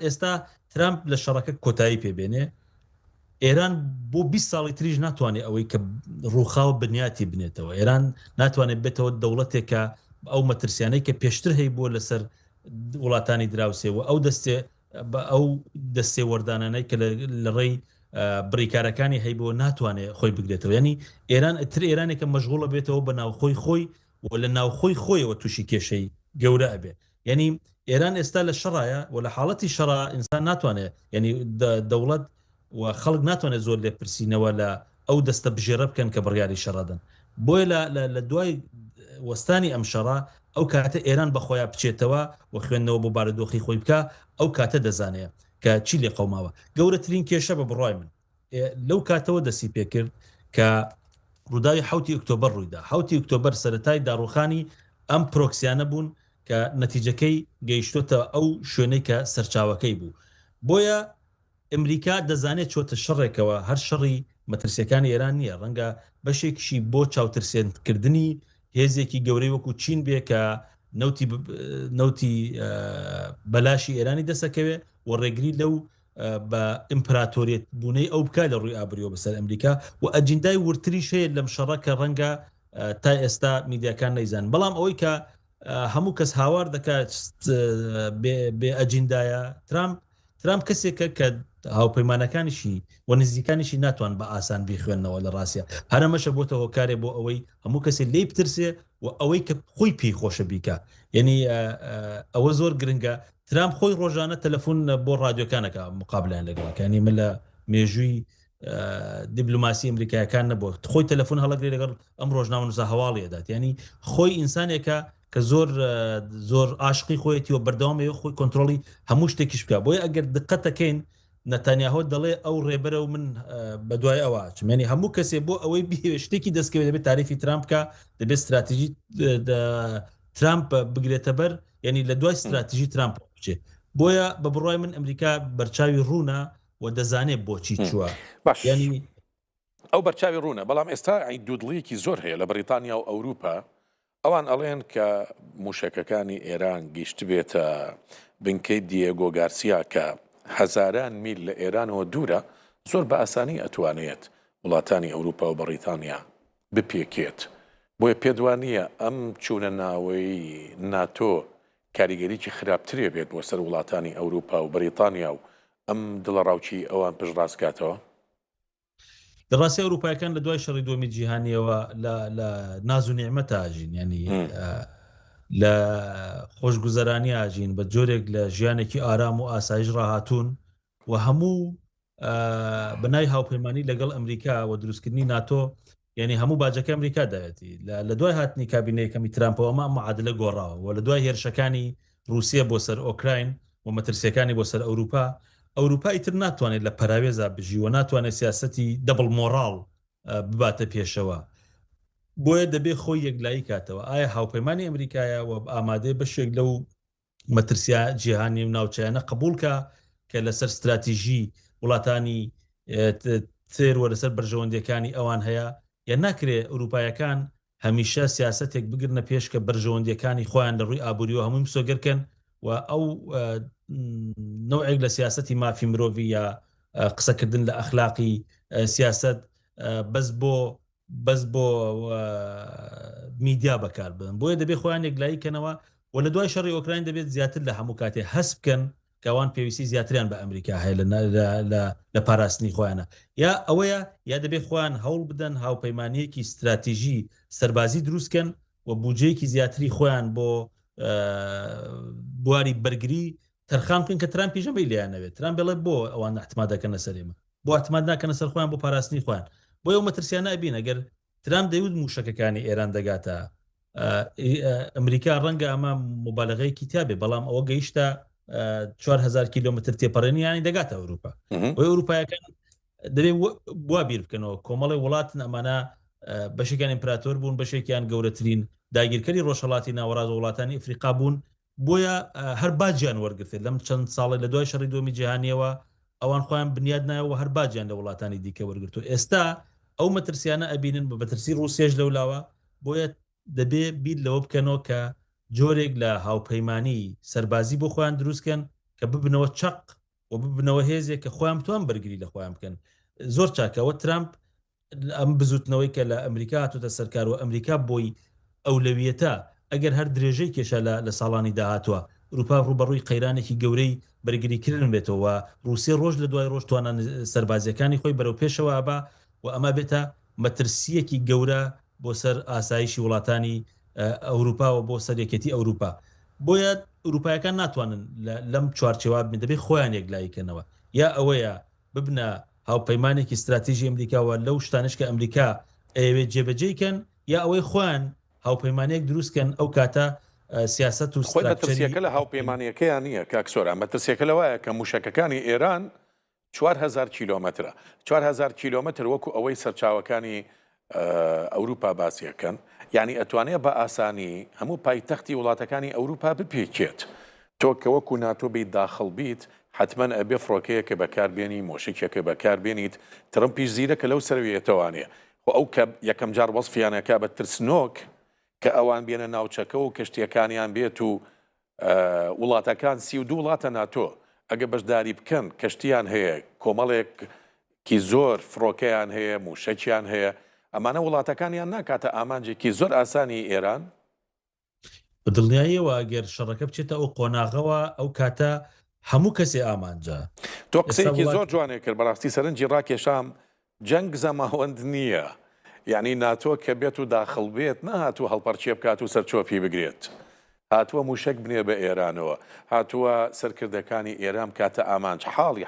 ئێستا ترامپ لە شەڕەکە کۆتایی پێبێنێ ئێران بۆ 20 ساڵی تریژ ناتوانێت ئەوەی کە ڕووخاو بنیاتی بنێتەوە ئێران ناتوانێت بێتەوە دەوڵەتێکە ئەو مەترسیانەی کە پێشتر هەیە بۆ لەسەر وڵاتانی دراوسێەوە ئەو دەستێ وەردانانەی کە لە ڕێی بڕیکارەکانی هەیە بۆ ناتوانێت خۆی بگرێتەوە ینی ئێران ئەتر ئێرانێکە مەشغوڵە بێتەوە بە ناوخۆی خۆی و لە ناوخۆی خۆیەوە تووشی کێشەی گەورە ئەبێ ینی ئێران ئێستا لە شەڕایە و لە حاڵەتی شەڕا ئینسان ناتوانێت ینی دەوڵەت و خەڵک ناتوانێت زۆر لێ پرسیینەوە لە ئەو دەستە بژێرە بکەن کە بڕیاری شەڕدەن بۆیە لە دوای وەستانی ئەم شەڕا ئەو کاتە ئێران بەخۆیان بچێتەوە و خوێندنەوە بۆ بارودۆخی خۆی بکە ئەو کاتە دەزانێت کە چی لێ قەوماوە گەورەترین کێشە بە بڕای من لەو کاتەوە دەسی پێکرد کە ڕووداوی 7 ئۆکتۆبەر ڕوویدا 7 ئۆکتۆبەر سەرەتای داڕوخانی ئەم پرۆکسیانە بوون کە نەتیجەکەی گەیشتۆتە ئەو شوێنەی کە سەرچاوەکەی بوو بۆیە ئەمریکا دەزانێت چۆتە شەڕێکەوە هەر شەڕی مەترسیەکانی ئێران نییە ڕەنگە بەشێکشی بۆ چاوترسێنکردنی هێزێکی گەورەی وەکو چین بێ کە نەوتی بەلاشی ئێرانی دەسەکەوێ و ڕێگری لەو بە ئیمپراتۆریەت بوونەی ئەو بکە لە ڕووی ئابریەوە بەسەر ئەمریکا و ئەجندای ورتریش هەیە لەم شەڕەکە ڕەنگە تا ئێستا میدیاکان نەیزان بەڵام ئەوەی کە هەموو کەس هاوار دەکات بێ ئەجندایە ترامپ کەسێکە کە هاوپەیمانەکانیشی و نزیکانیشی ناتوان بە ئاسان بیخوێنەوە لە ڕاستە هەرەمەشە بۆتە هۆکارێ بۆ ئەوەی هەموو کەسێک لێ بترسێ و ئەوەی کە خۆی پێی خۆشە بیکە یعنی ئەوە زۆر گرنگە ترامپ خۆی ڕۆژانە تەلەفۆن بۆ ڕادیۆکانەکە مقابلیان لەگەڵەکانی من لە مێژووی دیبلوماسی ئەمریکایەکان نەبووە خۆی تەلەفۆن هەڵەگرێ لەگەڵ ئەم ڕۆژنامە نووسە هەواڵیەدات ینی خۆی ئینسانێکە کە زۆر عاشقی خۆیەتی و بەردەوامەوە خۆی کۆنتترۆلی هەموو شتێکیش بکە بۆیە ئەگەر دقەتەکەین نەتانیاهۆ دەڵێ ئەو ڕێبەرە و من بە دوای ئەوە چمێنی هەموو کەسێ بۆ ئەوەی شتێکی دەستکەوێت دەبێت تاریفی ترامپکە دەبێت استراتیژی ترامپ بگرێتە بەر ینی لە دوای استراتیژی ترامپ بچێ بۆیە بە بڕای من ئەمریکا بەرچاوی ڕوونە و دەزانێت بۆچی چووە ینی ئەو بەرچاوی ڕوونە بەڵام ئێستا دوودڵیەکی زۆر هەیە لە بەریتانیا و ئەوروپا ئەوان ئەڵێن کە موشەکەکانی ئێران گەیشت بێتە بنکەی دیێگۆ گارسیا کە هەزاران میل لە ئێرانەوە دوورە زۆر بە ئاسانی ئەتوانێت وڵاتانی ئەوروپا و بەریتانیا بپێکێت بۆیە پێدوانیە ئەم چوونە ناوەی ناتۆ کاریگەریکی خراپترێ بێت بۆ سەر وڵاتانی ئەوروپا و بەریتانیا و ئەم دڵە ڕاوچی ئەوان پشتڕاستکاتەوە دەڕاستی ئەوروپایەکان لە دوای شەڕی دووەمی جیهانیەوە لە ناز و نیعمەتە ئاژین ینی لە خۆشگوزەرانی ئاژین بە جۆرێک لە ژیانێکی ئارام و ئاسایش ڕاهاتوون و هەموو بەنای هاوپەیمانی لەگەڵ ئەمریکا و دروستکردنی ناتۆ یعنی هەموو باجەکە ئەمریکا داوێتی لە دوای هاتنی کابینەیەکەمی ترامپەوە ئەمە معادلە گۆڕاوە و لە دوای هێرشەکانی رووسیا بۆ سەر ئۆکراین و مەترسیەکانی بۆ سەر ئەوروپا ئیتر ناتوانێت لە پەراوێزا بژی و ناتوانێت سیاسەتی دەبڵ مۆڕاڵ بباتە پێشەوە بۆیە دەبێ خۆی یەکلایی کاتەوە ئایا هاوپەیمانی ئەمریکایە و ئامادەی بەشێک لەو مەترسیا جیهانی و ناوچەیانە قبولکە کە لەسەر استراتیژی وڵاتانی تێر وە لەسەر بەرژەوەندەکانی ئەوان هەیە یان ناکرێ ئەوروپایەکان هەمیشە سیاسەتێک بگرنە پێش کە بەرژەوەندیەکانی خۆیان لە ڕووی ئابووریەوە هەمووی سۆگەرکەن و ئەو نوعێک لە سیاسەتی مافی مرۆڤی یا قسەکردن لە ئەخلاقی سیاست بەس بۆ میدیا بەکار بن بۆیە دەبێت خۆیان یەکلاییکەنەوە و لە دوای شەڕی ئۆکراین دەبێت زیاتر لە هەموو کاتێ هەست بکەن کەوان پێویستی زیاتریان بە ئەمریکا هەیە لە پاراستنی خۆیانە یا ئەوەیە یا دەبێت خۆیان هەوڵ بدەن هاوپەیمانیەکی استراتیژی سەربازی دروستکەن و بودجەیەکی زیاتری خۆیان بۆ بواری بەرگری تەرخان بکەن کە ترامپی ژەبەی لیانەوێت ترامپ بڵێ بۆ ئەوان احتیمال دەکەنە سەرێمە بۆ احتیمال ناکەنە سەر خۆیان بۆ پاراستنی خۆیان بۆ ئەو مەترسیانە ئەبین ئەگەر ترامپ دەیوت موشەکەەکانی ئێران دەگاتە ئەمریکا ڕەنگە ئەمە مبالغەیەکی تابێ بەڵام ئەوە گەیشتە 4000 کیلومتر تێپەڕێنیانی دەگاتە ئەوروپا بۆی ئەوروپایەکان دەبێت بوا بیر بکەنەوە کۆمەڵی وڵاتن ئەمانە بەشێکیان ئیمپراتۆر بوون بەشێکیان گەورەترین داگیرکەری ڕۆژهەڵاتی ناوەڕاست وڵاتانی ئەفریقا بوون بۆیە هەر باجیان وەرگرتێت لەم چەند ساڵی لە دوای شەڕی دووەمی جیهانیەوە ئەوان خۆیان بنیاد نایەوە هەر باجیان لە وڵاتانی دیکە وەرگرتو ئێستا ئەو مەترسیانە ئەبینن بە بەترسی ڕوسیەش لەولاوە بۆیە دەبێ بیر لەوە بکەنەوە کە جۆرێک لە هاوپەیمانی سەربازی بۆ خۆیان دروستکەن کە ببنەوە چەق و ببنەوە هێزێک کە خۆیان توان بەرگری لە خۆیان بکەن زۆر چاکەوە ترامپ ئەم بزوتنەوەی کە لە ئەمریکا هاتوتە سەرکار و ئەمریکا بۆی ئەولەویەتە ئەگەر هەر درێژەی کێشە لە ساڵانی داهاتوە ئەوروپا ڕوبەڕووی قەیرانێکی گەورەی بەرگریکردن بێتەوە رووسێ ڕۆژ لە دوای ڕۆژ توانان سەربازیەکانی خۆی بەرەو پێشەوە بە و ئەمە بێتە مەترسیەکی گەورە بۆ سەر ئاسایشی وڵاتانی ئەوروپا و بۆ سەرەکەتی ئەوروپا بۆیە ئەوروپایەکان ناتوانن لەم چوارچێوە بن دەبێت خۆیان یەکلاییکەنەوە یا ئەوەیە ببنە هاوپەیمانێکی استراتیژی ئەمریکاوە لەو شتانش کە ئەمریکا ئەوێت جێبەجێکەن یا ئەوەی خۆیان هاوپەیمانێک دروستکەن ئەو کاتە سیاست و مەترسیەکە لە هاوپەیمانیەکەیان نییە کاکسۆرە مەترسیەکە لەوایە کە موشەکەەکانی ئێران 4000 کیلۆمەترە 4000 کیلۆمەتر وەکو ئەوەی سەرچاوەکانی ئەوروپا باسیەکەن یعنی ئەتوانێت بە ئاسانی هەموو پایتەختی وڵاتەکانی ئەوروپا بپێکێت تۆ کە وەکو ناتۆ بیت داخڵ بیت حتمما ئەبێ فڕۆکەیەکە بەکاربێنی مۆشکێکە بەکاربێنیت ترمپیش زیرەکە لەو سەرویەتەوانێ و ئەو کە یەکەم جار وەسفیانەکە بە ترسنۆک کە ئەوان بێنە ناوچەکە و کەشتیەکانیان بێت و وڵاتەکان 32 وڵاتە ناتۆ ئەگە بەشداری بکەن کەشتیان هەیە کۆمەڵێکی زۆر فڕۆکەیان هەیە موشەکیان هەیە ئەمانە وڵاتەکانیان ناکاتە ئامانجێکی زۆر ئاسانی ئێران بە دڵنیاییەوە ئەگەر شەڕەکە بچێتە ئەو قۆناغەوە ئەو کاتە هەموو کەسێ ئامانجا تۆ قسەیەکی زۆر جوانێ کرد بەڕاستی سەرنجی ڕاکێشام جەنگ زەماوەند نییە یعنی ناتۆ کە بێت و داخڵ بێت نهاتوو هەڵپەرچێ بکات و سەرچۆپی بگرێت هاتووە موشک بنێ بە ئێرانەوە هاتووە سەرکردەکانی ئێران کاتە ئامانج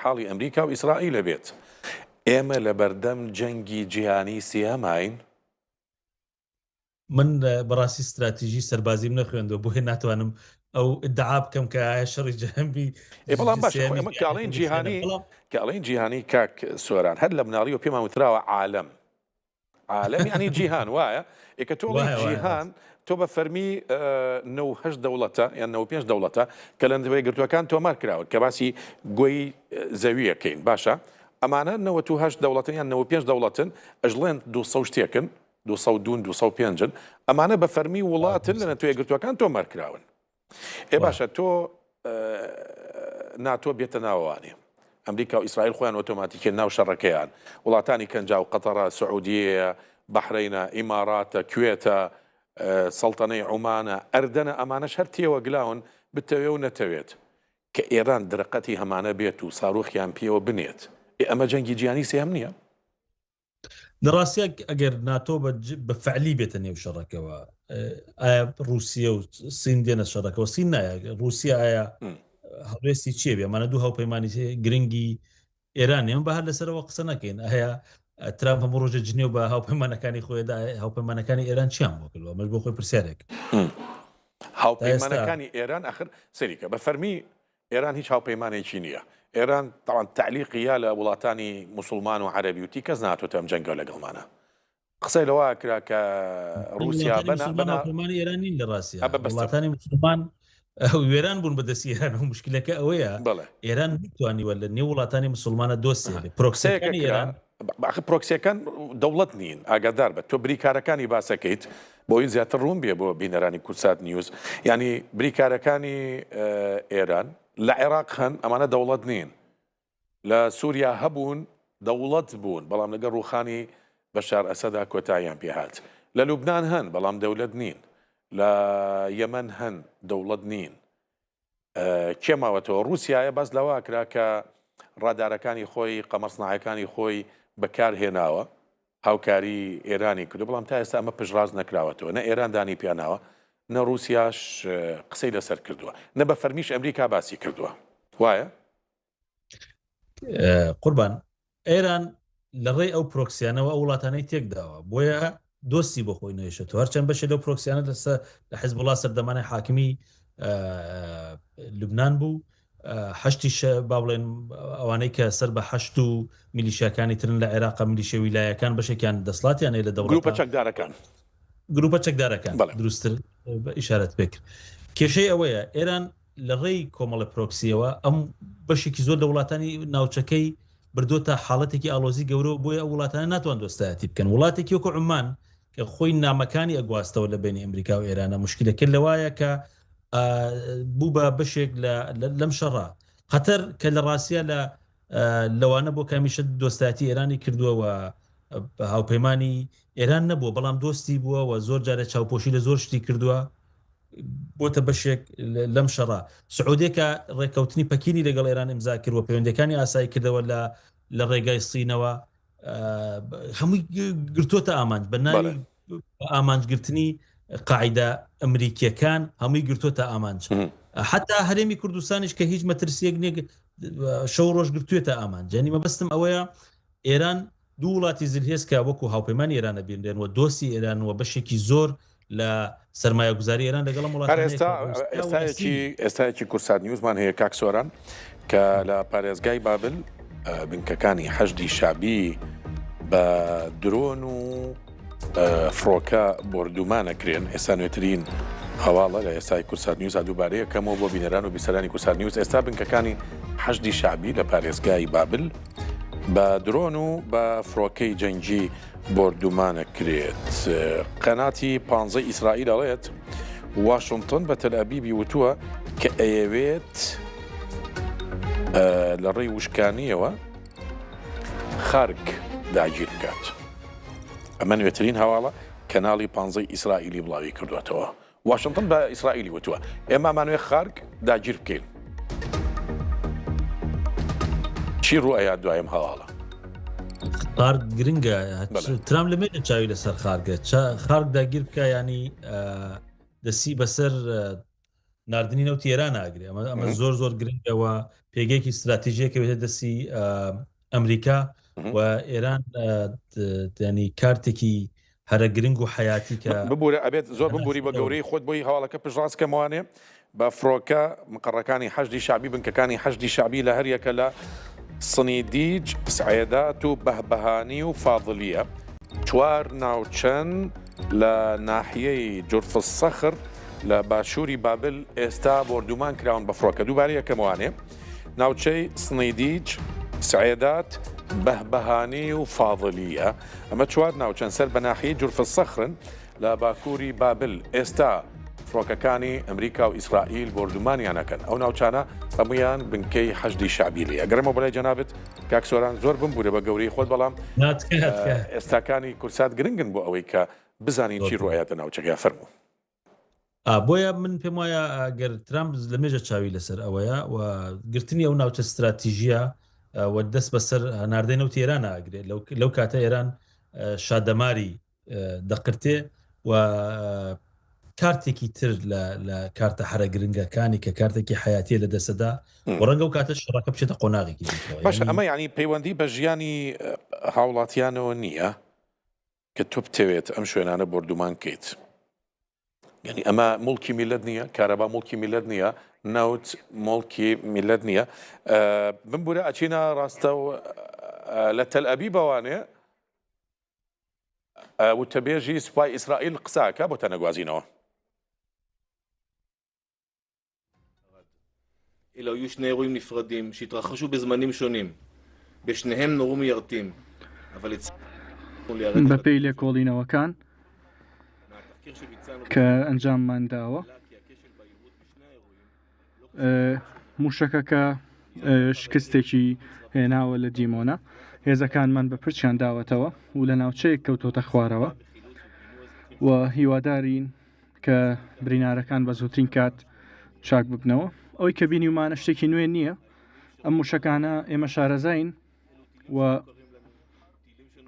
حاڵی ئەمریکا و ئیسرائیل بێت ئێمە لە بەردەم جەنگی جیهانی سیاماین من بەڕاستی استراتیژی سەربازیم نەخوێندەوە بۆ هێ ناتوانم ئەو ئدعا بکەم کە شەڕی جەهەمبی بەڵام باش ئەمە کاڵین جیهانی کاک سۆران هەر لە مناڵی و پێمان وتراوە عالم ینی جیهان وایە ئێکە تۆڵی جیهان تۆ بە فەرمی 9 دەوڵەتە یان 95 دەوڵەتە کە لە نوێی گرتوەکان تۆمار کراوە کە باسی گۆی زەویەکەین باشە ئەمانە 98 دەوڵەتن یان 95 دەوڵەتن ئەژڵێن 200 شتێکن 205 ئەمانە بە فەرمی وڵاتن لە نەتوێ گرتوەکان تۆمار کراون باشە تۆ ناتۆ بێتە ناوەوانێ ئەمریکا و ئیسرائیل خۆیان ئۆتۆماتیکە ناو شەڕەکەیان وڵاتانی کەنجا و قەتەرە سعودیە بەحرەینە ئیماراتە کوێتە سەڵتەنەی عومانە ئەردەنە ئەمانەش هەر تێوە گلاون بتەوێ و نەتەوێت کە ئێران درقەتی هەمانە بێت و ساڕۆخیان پێوە بنێت ئەمە جەنگی جیهانی سێهم نییە دەڕاستە ئەگەر ناتۆ بە فعلی بێتە نێو شەڕەکەەوە ئایا رووسیا و سین دێنە شەڕەکەەوە سین نایە رووسیا ئایا هەڵێستی چێ بێ ئەمانە دوو هاوپەیمانی گرنگی ئێران ئێمە بە هەر لەسەرەوە قسە نەکەین هەیە ترامپ هەموو ڕۆژە جنێو بە هاوپەیمانەکانی خۆیدا هاوپەیمانەکانی ئێران چیان بۆ کردووە مەش بۆ خۆی پرسیارێک هاوپەیمانەکانی ئێران ئەخر سەریکە بە فەرمی ئێران هیچ هاوپەیمانێکی نییە ئێران تاوان تعلیقیە لە وڵاتانی موسڵمان و عەرەبی وتی کەس ناتۆتە ئەم جەنگە لەگەڵمانە قسەی لەوە کرا کە رووسیا بەناپەیمانی ئێرانی لە ڕاستیە وڵاتانی موسڵمان وێران بوون بەدەستی ئێران و مشکلەکە ئەوەیە ئێران میتوانیوە لە نێو وڵاتانی موسڵمانە دۆستێ پرۆکسەکانی ئێران پرۆکسیەکان دەوڵەت نین ئاگادار بە تۆ بریکارەکانی باسەکەیت بۆی زیاتر ڕوون بێ بۆ بینەرانی کورسات نیوز ینی بریکارەکانی ئێران لە عێراق هەن ئەمانە دەوڵەت نین لە سووریا هەبوون دەوڵەت بوون بەڵام لەگە ڕوخانی بەشار ئەسەدا کۆتاییان پێهات لە لوبناان هەن بەڵام دەوڵەت نین لە یەمەن هەن دەوڵەت نین کێماوەتەوە رووسایە باس لەوە کرا کە ڕادارەکانی خۆی قەمەسناعەکانی خۆی بەکارهێناوە هاوکاری ئێرانی کردو بەڵام تا ئێستا ئەمە پژڕاز نەکراوەتەوە نە ئێران دانی پیاناوە نە رووسیاش قسەی لەسەر کردووە نە بە فەرمیش ئەمریکا باسی کردووە وایە؟ قوربان ئێران لە ڕێی ئەو پرۆکسیانەوە ئەو وڵاتانەی تێکداوە بۆیە دۆستی بۆ خۆی نوێشێتەوە هەرچەند بەشێ لەو پرۆکسیانە لە حیزبوڵا سەردەمانەی حاکمی لوبناان بوو هەشتی با بڵێن ئەوانەی کە سەر بە هەشت و میلیشیاکانی ترن لە عێراق میلیشە ویلایەکان بەشێکیان دەسڵاتیان لە گروپە چەکدارەکان گروپە چەکدارەکان دروستتر ئیشارەت پێکرد کێشەی ئەوەیە ئێران لە ڕێی کۆمەڵە پرۆکسیەوە ئەم بەشێکی زۆر لە وڵاتانی ناوچەکەی بردوۆتە حاڵەتێکی ئالۆزی گەورە بۆیە ئەو وڵاتانە ناتوان دۆستایەتی بکەن وڵاتێکی وەکو عمان کە خۆی نامەکانی ئەگواستەوە لە بینی ئەمریکا و ئێرانە مشکلەکە لەوایە کە بوو بە بەشێک لەم شەڕا قەتەر کە لە ڕاستیە لەوانە بۆ کامیشە دۆستایەتی ئێرانی کردووەوە هاوپەیمانی ئێران نەبووە بەڵام دۆستی بووە و زۆر جارە چاوپۆشی لە زۆر شتی کردووە بۆتە بەشێک لەم شەڕا سعودێکە ڕێکەوتنی پەکینی لەگەڵ ئێران ئیمزا کردووە پەیوەندەکانی ئاسایی کردەوە لە ڕێگای سینەوە هەمووی گرتوۆتە ئامانج بە ناوی ئامانجگرتنی قاعدە ئەمریکیەکان هەمووی گرتوۆتە ئامانج حتا هەرێمی کوردستانیش کە هیچ مەترسیەک نێک شەو ڕۆژ گرتوێتە ئامانج جانی مەبەستم ئەوەیە ئێران دوو وڵاتی زلهێزکە وەکو هاوپەیمانی ئێرانە بێنێنەوە دۆستی ئێرانەوە بەشێکی زۆر لە سەرمایە گوزاری ئێران لەگەڵ ئێستاەکی کورسات نیوزمان هەیە کاک سۆران کە لە پارێزگای بابل بنکەکانی حەشدی شابی بە درۆن و فڕۆکە بردومانەکرێن ئێستا نوێترین هەواڵە لە ئێستای کورسات نیوز دووبارەیە کەمەوە بۆ بینەران و بیسەرانی کورسات نیوز ئێستا بنکەکانی حەشدی شابی لە پارێزگای بابل بە درۆن و بە فڕۆکەی جەنگی بردومانەکرێت قەناتی 15 ئیسرائیل ئەڵێت واشنگتن بە تەلئەبیبی وتووە کە ئەیەوێت لە ڕێی وشکانیەوە خارک داگیر بکات ئەمە نوێترین هەواڵە کەناڵی 15 ئیسرائیلی بڵاوی کردوێتەوە واشنگتن بە ئیسرائیلی وتووە ئێمەمانوێ خارک داگیر بکەین چی ڕوئەیە دوایم هەواڵە خارک گرنگە ترام لەمێ چاوی لەسەر خارگە خارک داگیر بکە ینی دەسی بەسەر نردنی نەوتی ئێران ئاگرێ ئەمە زۆر زۆر گرنگەوە پێگەیەکی استراتیژیەکە بێتە دەستی ئەمریکا و ئێران ینی کارتێکی هەرە گرنگ و حیاتی کە ببوورە ئەبێت زۆر ببووری بە گەورەی خۆت بۆی هەواڵەکە پژڕاستکەمەوانێ بە فڕۆکە مقڕەکانی حەشدی شعبی بنکەکانی حەشدی شعبی لە هەریەکە لە سنیدیج سعێدات و بەهبەهانی و فاضلیە چوار ناوچەند لە ناحیەی جورف السەخر لە باشووری بابل ئێستا بردومان کراون بە فڕۆکە دووبارە یەکەموانێ ناوچەی سنیدیج سعێدات بەهبەهانی و فاضلیە ئەمە چوار ناوچەند سەر بە ناحیەی جورف السەخرن لە باکووری بابل ئێستا فڕۆکەکانی ئەمریکا و ئیسرائیل بردومانیانەکەن ئەو ناوچانە هەمویان بنکەی حەشدی شعبیلی ئەگەرمە بەلای جەنابێت کاک سۆران زۆر بمبوورە بە گەورەی خۆت بەڵام ئێستاکانی کورسات گرنگن بۆ ئەوەی کە بزانین چی ڕۆیەتە ناوچەکە فەرموو بۆیە من پێم وایە ئەگەر ترامپ لە مێژە چاوی لەسەر ئەوەیە و گرتنی ئەو ناوچە استراتیژیە و دەست بەسەر هەناردەی نەوتی ئێران ئاگرێت لەو کاتە ئێران شادەماری دەقرتێ و کارتێکی تر لە کارتە حرە گرنگەکانی کە کارتێکی حیاتیە لە دەسەدا و ڕەنگە و کاتە شەڕەکە بچێتە قۆناغێکی باش ئەمە یعنی پەیوەندی بە ژیانی هاوڵاتیانەوە نییە کە تۆ بتەوێت ئەم شوێنانە بردومان کەیت یعنی ئەمە مڵکی میلەت نییە کارەبا مڵکی میلەت نییە نەوت مڵکی میلەت نییە بمبورە ئەچینە ڕاستە و لە تەلئەبی بەوانێ وتەبێژی سوپای ئیسرائیل قساکە بۆ تەنەگوازینەوە אלא היו שני אירועים נפרדים שהתרחשו בזמנים שונים. בשניהם נורו מיירטים. بەپێی لێکۆڵینەوەکان کە ئەنجاممان داوە موشەکەکە شکستێکی هێناوە لە دیمۆنە هێزەکانمان بە پرچیان داوەتەوە و لە ناوچەیەک کەوتۆتە خوارەوە و هیوادارین کە برینارەکان بە زووترین کات چاک ببنەوە ئەوەی کە بینی ومانە شتێکی نوێ نییە ئەم موشەکانە ئێمە شارەزاین و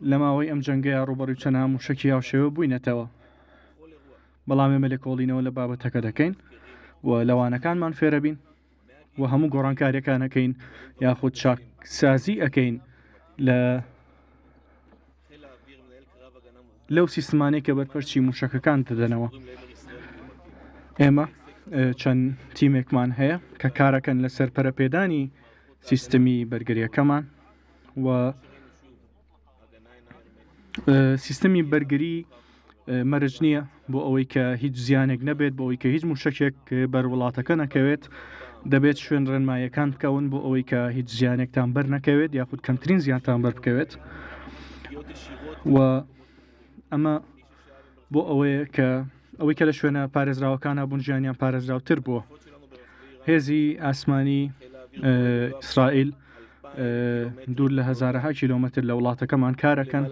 لە ماوەی ئەم جەنگەیە ڕوبەڕووی چەند موشکی هاوشێوە بووینەتەوە بەڵام ئێمە لێکۆڵینەوە لە بابەتەکە دەکەین و لەوانەکانمان فێرە بین و هەموو گۆڕانکاریەکانەکەین یاخود چاکسازی ئەەکەین لەو سیستمانەی کە بەرپەرچی موشەکەکان دەدەنەوە ئێمە چەند تیمێکمان هەیە کە کارەکەن لەسەر پەرەپێدانی سیستەمی بەرگریەکەمان و سیستەمی بەرگری مەرج نییە بۆ ئەوەی کە هیچ زیانێک نەبێت بۆ ئەوەی کە هیچ موشکێک بەروڵاتەکە نەکەوێت دەبێت شوێن ڕێنمایەکان بکەون بۆ ئەوەی کە هیچ زیانێکتان بەر نەکەوێت یاخود کەمترین زیانتان بەر بکەوێت و ئەمە بۆ ئەوەیە کە ئەوەی کە لە شوێنە پارێزراوەکانە بوون ژیانیان پارێزراوتر بووە هێزی ئاسمانی ئیسرائیل دوور لە هەزارەها کیلۆمەتر لە وڵاتەکەمان کارەکەن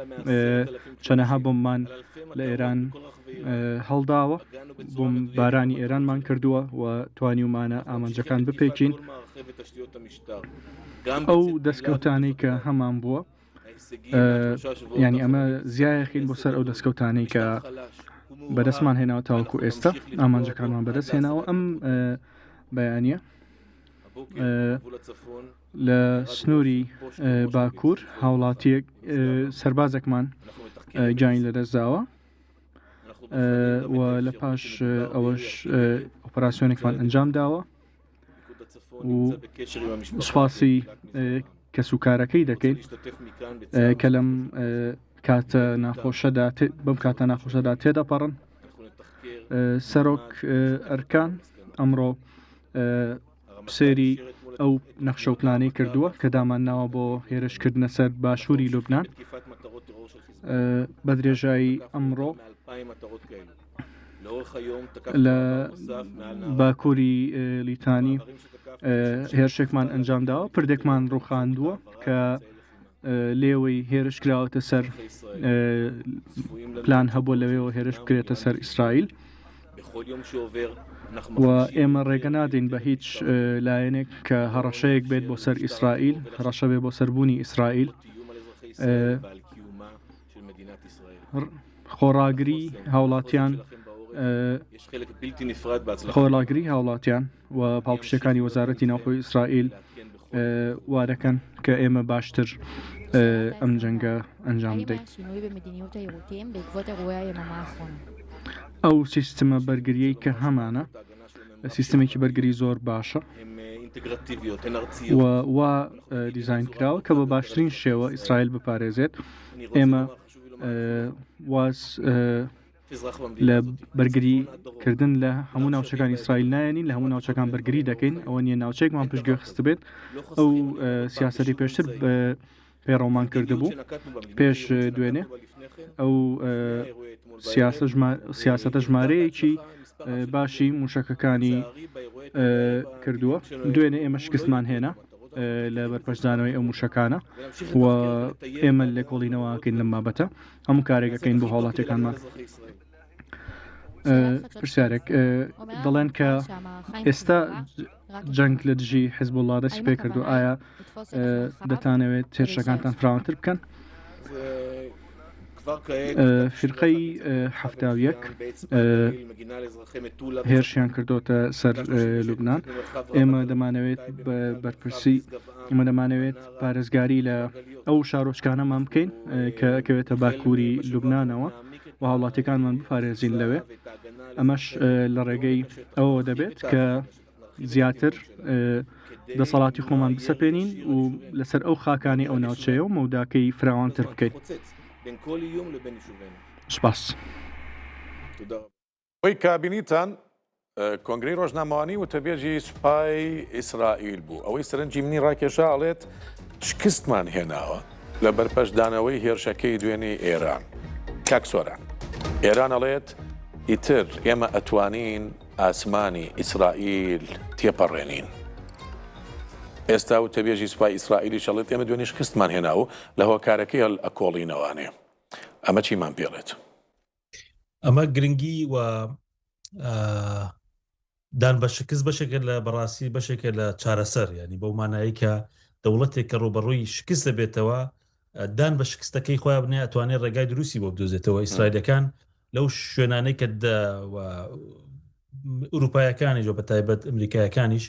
چەنەها بۆممان لە ئێران هەڵداوە بۆم بارانی ئێرانمان کردووە و توانیومانە ئامانجەکان بپێکین ئەو دەستکەوتانەی کە هەمان بووە ینی ئەمە زیایەخین بۆ سەر ئەو دەستکەوتانەی کە بەدەستمان هێناوە تاوەکو ئێستا ئامانجەکانمان بەدەست هێناوە ئەم بەیانیە لە سنووری باکوور هاوڵاتیەک سەربازێکمان گیانی لەدەستداوە و لە پاش ئەوەش ئۆپەراسیۆنێکمان ئەنجام داوە و سوپاسی کەسوکارەکەی دەکەین کە لەم کاتە ناخۆشەدا بەم کاتە ناخۆشەدا تێدەپەڕن سەرۆک ئەرکان ئەمڕۆ سێری ئەو نەخشە و پلانەی کردووە کە دامان ناوە بۆ هێرشکردنە سەر باشووری لوبنان بە درێژایی ئەمڕۆ لە باکووری لیتانی هێرشێکمان ئەنجام داوە پردێکمان ڕووخاندووە کە لێوەی هێرش کراوەتە سەر پلان هەبوو لەوێەوە هێرش بکرێتە سەر ئیسرائیل و ئێمە ڕێگە نادەین بە هیچ لایەنێک کە هەڕەشەیەک بێت بۆ سەر ئیسرائیل هەڕەشە بێت بۆ سەربوونی ئیسرائیل خۆڕاگری هاوڵاتیان خۆڵاگری هاوڵاتیان و پاڵپشتەکانی وەزارەتی ناوخۆی ئیسرائیل وا دەکەن کە ئێمە باشتر ئەم جەنگە ئەنجام بدەین ئەو سیستەمە بەرگریەی کە هەمانە سیستەمێکی بەرگری زۆر باشە وا دیزاین کراوە کە بە باشترین شێوە ئیسرائیل بپارێزێت ئێمە واز لە بەرگریکردن لە هەموو ناوچەکانی ئیسرائیل نایەنین لە هەموو ناوچەکان بەرگری دەکەین ئەوە نیە ناوچەیەکمان پشتگوێ خست بێت ئەو سیاسەتی پێشتر پێڕۆمان کرده بوو پێش دوێنێ ئەو سیاسەتە ژمارەیەکی باشی موشەکەکانی کردووە دوێنێ ئێمە شکستمان هێنا لە بەرپەرزانەوەی ئەو موشەکانە و ئێمە لێکۆڵینەوەکەین لەم بابەتە هەموو کارێکەکەین بۆ هاوڵاتیەکانمان پرسیارێک دەڵێن کە ئێستا جەنگ لە دژی حیزبوڵڵا دەستی پێ کردو ئایا دەتانەوێت هێرشەکانتان فراوانتر بکەن فرقەی هەفتاویەک هێرشیان کردوتە سەر لوبنان ئێمە دەمانەوێت بەرپرسی ئێمە دەمانەوێت پارێزگاری لە ئەو شارۆچکانەمان بکەین کە ئەکەوێتە باکووری لوبنانەوە و هاوڵاتیەکانمان بپارێزین لەوێ ئەمەش لە ڕێگەی ئەوە دەبێت کە زیاتر دەسەڵاتی خۆمان بسەپێنین و لەسەر ئەو خاکانی ئەو ناوچەیە و مەوداکەی فراوانتر بکەین سپاس وەی کابینیتان کۆنگرەی ڕۆژنامەوانی وتەبێژی سوپای ئیسرائیل بوو ئەوەی سەرنجی منی ڕاکێشا ئەڵێت شکستمان هێناوە لە بەرپەشدانەوەی هێرشەکەی دوێنێ ئێران. کاک سۆران، ئێران ئەڵێت ئیتر ئێمە ئەتوانین ئاسمانی ئیسرائیل تێپەڕێنین. ئێستا و تەبێژی سوپای ئیسرائیلی شەڵێت ئێمە دوێنێ شکستمان هێنا و لە هۆکارەکەی هەل ئەکۆڵینەوانێ. ئەمە چیمان پێڵێت؟ ئەمە گرنگی و دان بە شکست بەشێکە لە بەڕاستی بەشێکە لە چارەسەر، ینی بەو مانایی کە دەوڵەتێک کە ڕوبەڕووی شکست دەبێتەوە دان بە شکستەکەی خۆیان بنێ ئەتوانێت ڕێگای دروستی بۆ بدۆزێتەوە. ئیسرائیلەکان لەو شوێنانەی کە ئوروپایەکانی جۆ بە تایبەت ئەمریکایەکانیش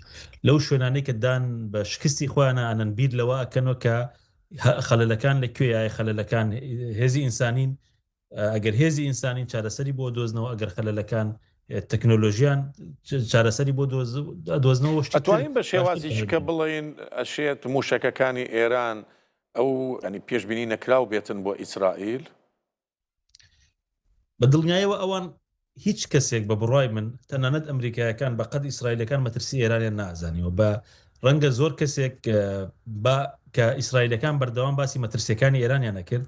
لەو شوێنانەی کە دان بە شکستی خۆیانە ئەنەن بیر لەوە ئەکەنەوە کە خەلەلەکان لەکوێیە خەلەلەکان هێزی ئینسانین، ئەگەر هێزی ئینسانین چارەسەری بۆ دۆزنەوە، ئەگەر خەلەلەکان تەکنۆلۆژیان چارەسەری بۆ دۆزنەوە. ئەتوانین بە شێوازی کە بڵێن ئەشێت موشەکەکانی ئێران ئەو ئەنی پێشبینی نەکراو بێتن بۆ ئیسرائیل؟ بە دڵنیایەوە ئەوان هیچ کەسێک بە بڕای من تەنانەت ئەمریکایەکان بە قەت ئیسرائیلەکان مەترسی ئێرانیان نازانیەوە. بە ڕەنگە زۆر کەسێک کە ئیسرائیلەکان بەردەوام باسی مەترسیەکانی ئێرانیان نەکرد،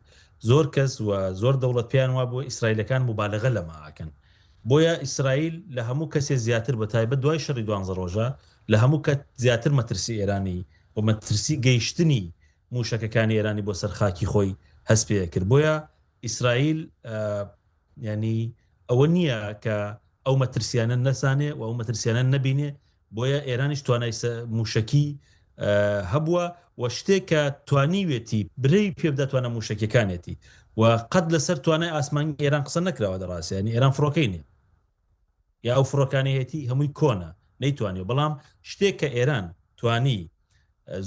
زۆر کەس و زۆر دەوڵەت پێیان وا بۆ ئیسرائیلەکان مبالغە لەماکەن. بۆیە ئیسرائیل لە هەموو کەسێک زیاتر بە تایبەت دوای شەڕی 12 ڕۆژە لە هەموو کە زیاتر مەترسی ئێرانی و مەترسی گەیشتنی موشەکەکانی ئێرانی بۆ سەرخاکی خۆی هەست پێ کرد. بۆیە ئیسرائیل ینی ئەوە نییە کە ئەو مەترسیانە نەسانێ و ئەو مەترسیانە نەبینێ. بۆیە ئێرانیش توانای موشکی هەبووە و شتێک کە توانیوێتی برەی پێ بداتوانە موشکەکانێتی و قەت لەسەر توانای ئاسمانی ئێران قسە نەکراوە دەڕاستیانی ئێران فڕۆکەی نیە یا ئەو فڕۆکانەیەتی هەمووی کۆنە نەیتوانێت. بەڵام شتێک کە ئێران توانی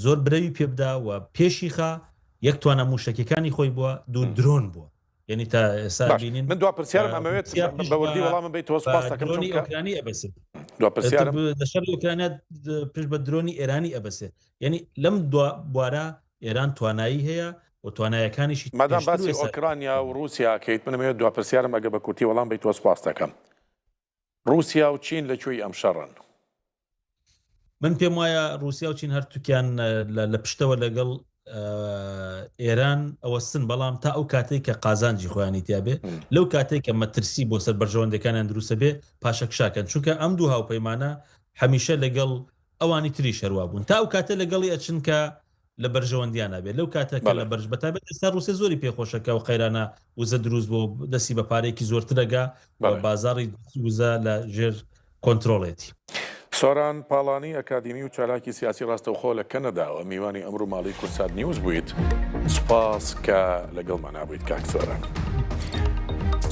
زۆر برەوی پێبدا و پێشی خا یەک توانە موشکەکانی خۆی بووە دوو درۆن بووە. یعنی تا ئێستا بینین من دو پرسیارم ئەمەوێت بەوردی وەڵامم بیتەوە سپاس دەکەم ئۆکرانی ئەبەسێت دو پرسیارم دەشەر ئۆکرانیا پێش بە درۆنی ئێرانی ئەبەسێت. یعنی لەم بوارە ئێران توانایی هەیە و توانایەکانیشی. مادام باسی ئۆکرانیا و رووسیا کەیت منەوێت دو پرسیارم ئەگە بە کورتی وەڵام بیتەوە سپاس دەکەم. رووسیا و چین لەکوێی ئەم شەڕن؟ من پێم وایە رووسیا و چین هەرتووکیان لە پشتەوە لەگەڵ ئێران ئەوەستن، بەڵام تا ئەو کاتێک کە قازانجی خۆیانی تیاابێ لەو کاتێک کە مەترسی بۆ سەر بەرژەوەندەکانیان دروستە بێ پاشەکشاکەن، چونکە ئەم دوو هاوپەیمانە هەمیشە لەگەڵ ئەوانی تری شەروا بوون تا ئەو کاتە لەگەڵی ئەچنکە لە بەرژەوەندیانە بێت. لەو کاتەکە لە بەرژ بەتابێت ئێستا رووسیا زۆری پێخۆشەکە و قەیرانە وزە دروست بۆ دەستی بە پارێکی زۆرترەگا بازاڕی وزە لە ژێر کۆنتترۆڵێتی. سۆران پاڵانی ئەکادمی و چالاکی سیاسی ڕاستەوخۆ لە کەنەداوە میوانی ئەمڕۆ ماڵی کورسات نیوز بوویت. سوپاس کە لەگەڵمان نابوویت کاک سۆران.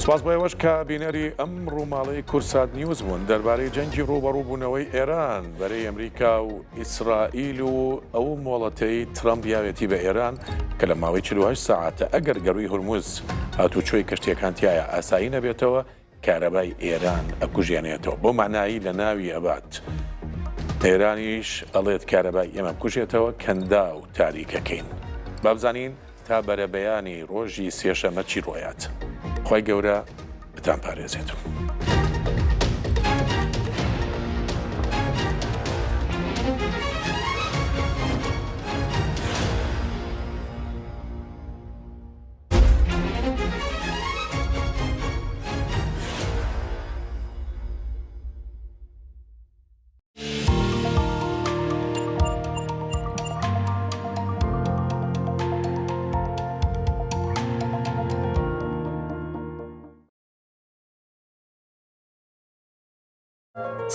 سوپاس بۆ ئێوەش کە بینەری ئەمڕۆ ماڵی کورسات نیوز بوون دەربارەی جەنگی ڕوبەڕووبوونەوەی ئێران بەرەی ئەمریکا و ئیسرائیل و ئەو مۆڵەتەی ترامپ یاوێتی بە ئێران کە لە ماوەی 48 ساعاتە ئەگەر گەڕووی هورموز هاتوچۆی کەشتیەکان تایە ئاسایی نەبێتەوە کارەبای ئێران ئەکوژێنێتەوە. بۆ معنایی لە ناوی ئەبات ئێرانیش ئەڵێت کارەبای ئێمە بکوژێتەوە کەندا و تاریکەکەین. بابزانین تا بەرەبەیانی ڕۆژی سێشەمە چی ڕۆیات. خۆی گەورە بتان پارێزێت.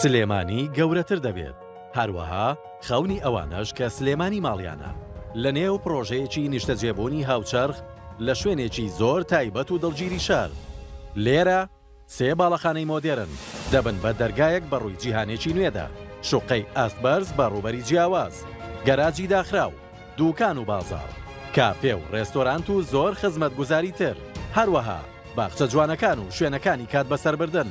سلێمانی گەورەتر دەبێت، هەروەها خەونی ئەوانەش کە سلێمانی ماڵیانە لە نێو پرۆژەیەکی نیشتەجێبوونی هاوچەرخ لە شوێنێکی زۆر تایبەت و دڵگیری شار. لێرە سێ باڵەخانەی مۆدێرن دەبن بە دەرگایەک بەڕووی جیهانێکی نوێدا، شوقەی ئەستبەرز بە ڕووبەری جیاواز، گەراجی داخراو، دووکان و بازاڕ، کافێ و ڕێستۆرانت و زۆر خزمەت گوزاری تر، هەروەها باخچە جوانەکان و شوێنەکانی کات بەسەربردن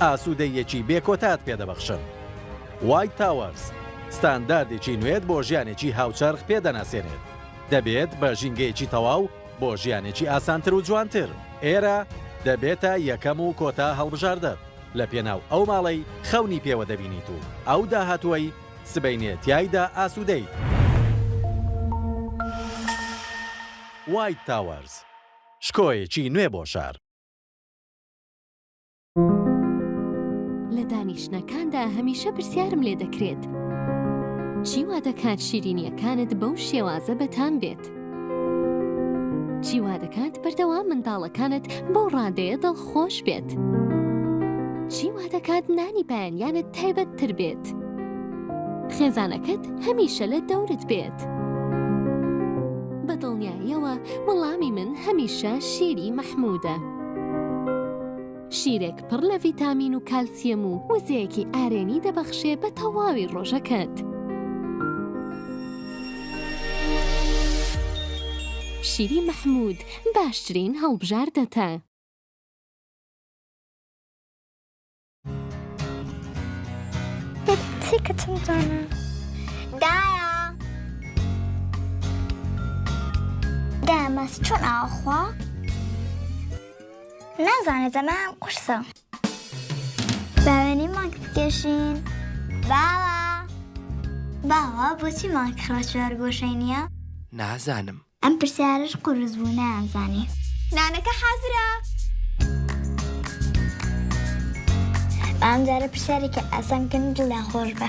ئاسوودەیەکی بێکۆتات پێدەبەخشن. وایت تاوەرز ستانداردێکی نوێت بۆ ژیانێکی هاوچەرخ پێدەناسێنێت، دەبێت بە ژینگەیەکی تەواو بۆ ژیانێکی ئاسانتر و جوانتر. ئێرە دەبێتە یەکەم و کۆتا هەڵبژاردە لە پێناو ئەو ماڵەی خەونی پێوە دەبینیت و ئەو وایت تاوەرز شکۆیەکی نوێ بۆ شار. لە دانیشتنەکاندا هەمیشە پرسیارم لێ دەکرێت چی وا دەکات شیرینیەکانت بەو شێوازە بەتان بێت؟ چی وا دەکات بەردەوام منداڵەکانت بەو ڕادەیە دڵخۆش بێت؟ چی وا دەکات نانی بەیانیانت تایبەتتر بێت؟ خێزانەکەت هەمیشە لە دەورت بێت. بە دڵنیاییەوە وەڵامی من هەمیشە شیری مەحموودە. شیرێک پڕ لە ڤیتامین و کالسیەم و وزەیەکی ئارێنی دەبەخشێ بە تەواوی ڕۆژەکەت. شیری مەحموود باشترین هەڵبژاردەتە. تێکەچم جانە دایە دامەس چۆن ئاخوا نازانێت ئەمەم قورسە باوێنی مانک بکێشین باوە بۆچی مانک خڕەچوار گۆشەی نییە؟ نازانم ئەم پرسیارش قورس بوو نازانی نانەکە حازرە ئەم جارە پرسیارێکە ئاسانکردن دڵیان خۆش بە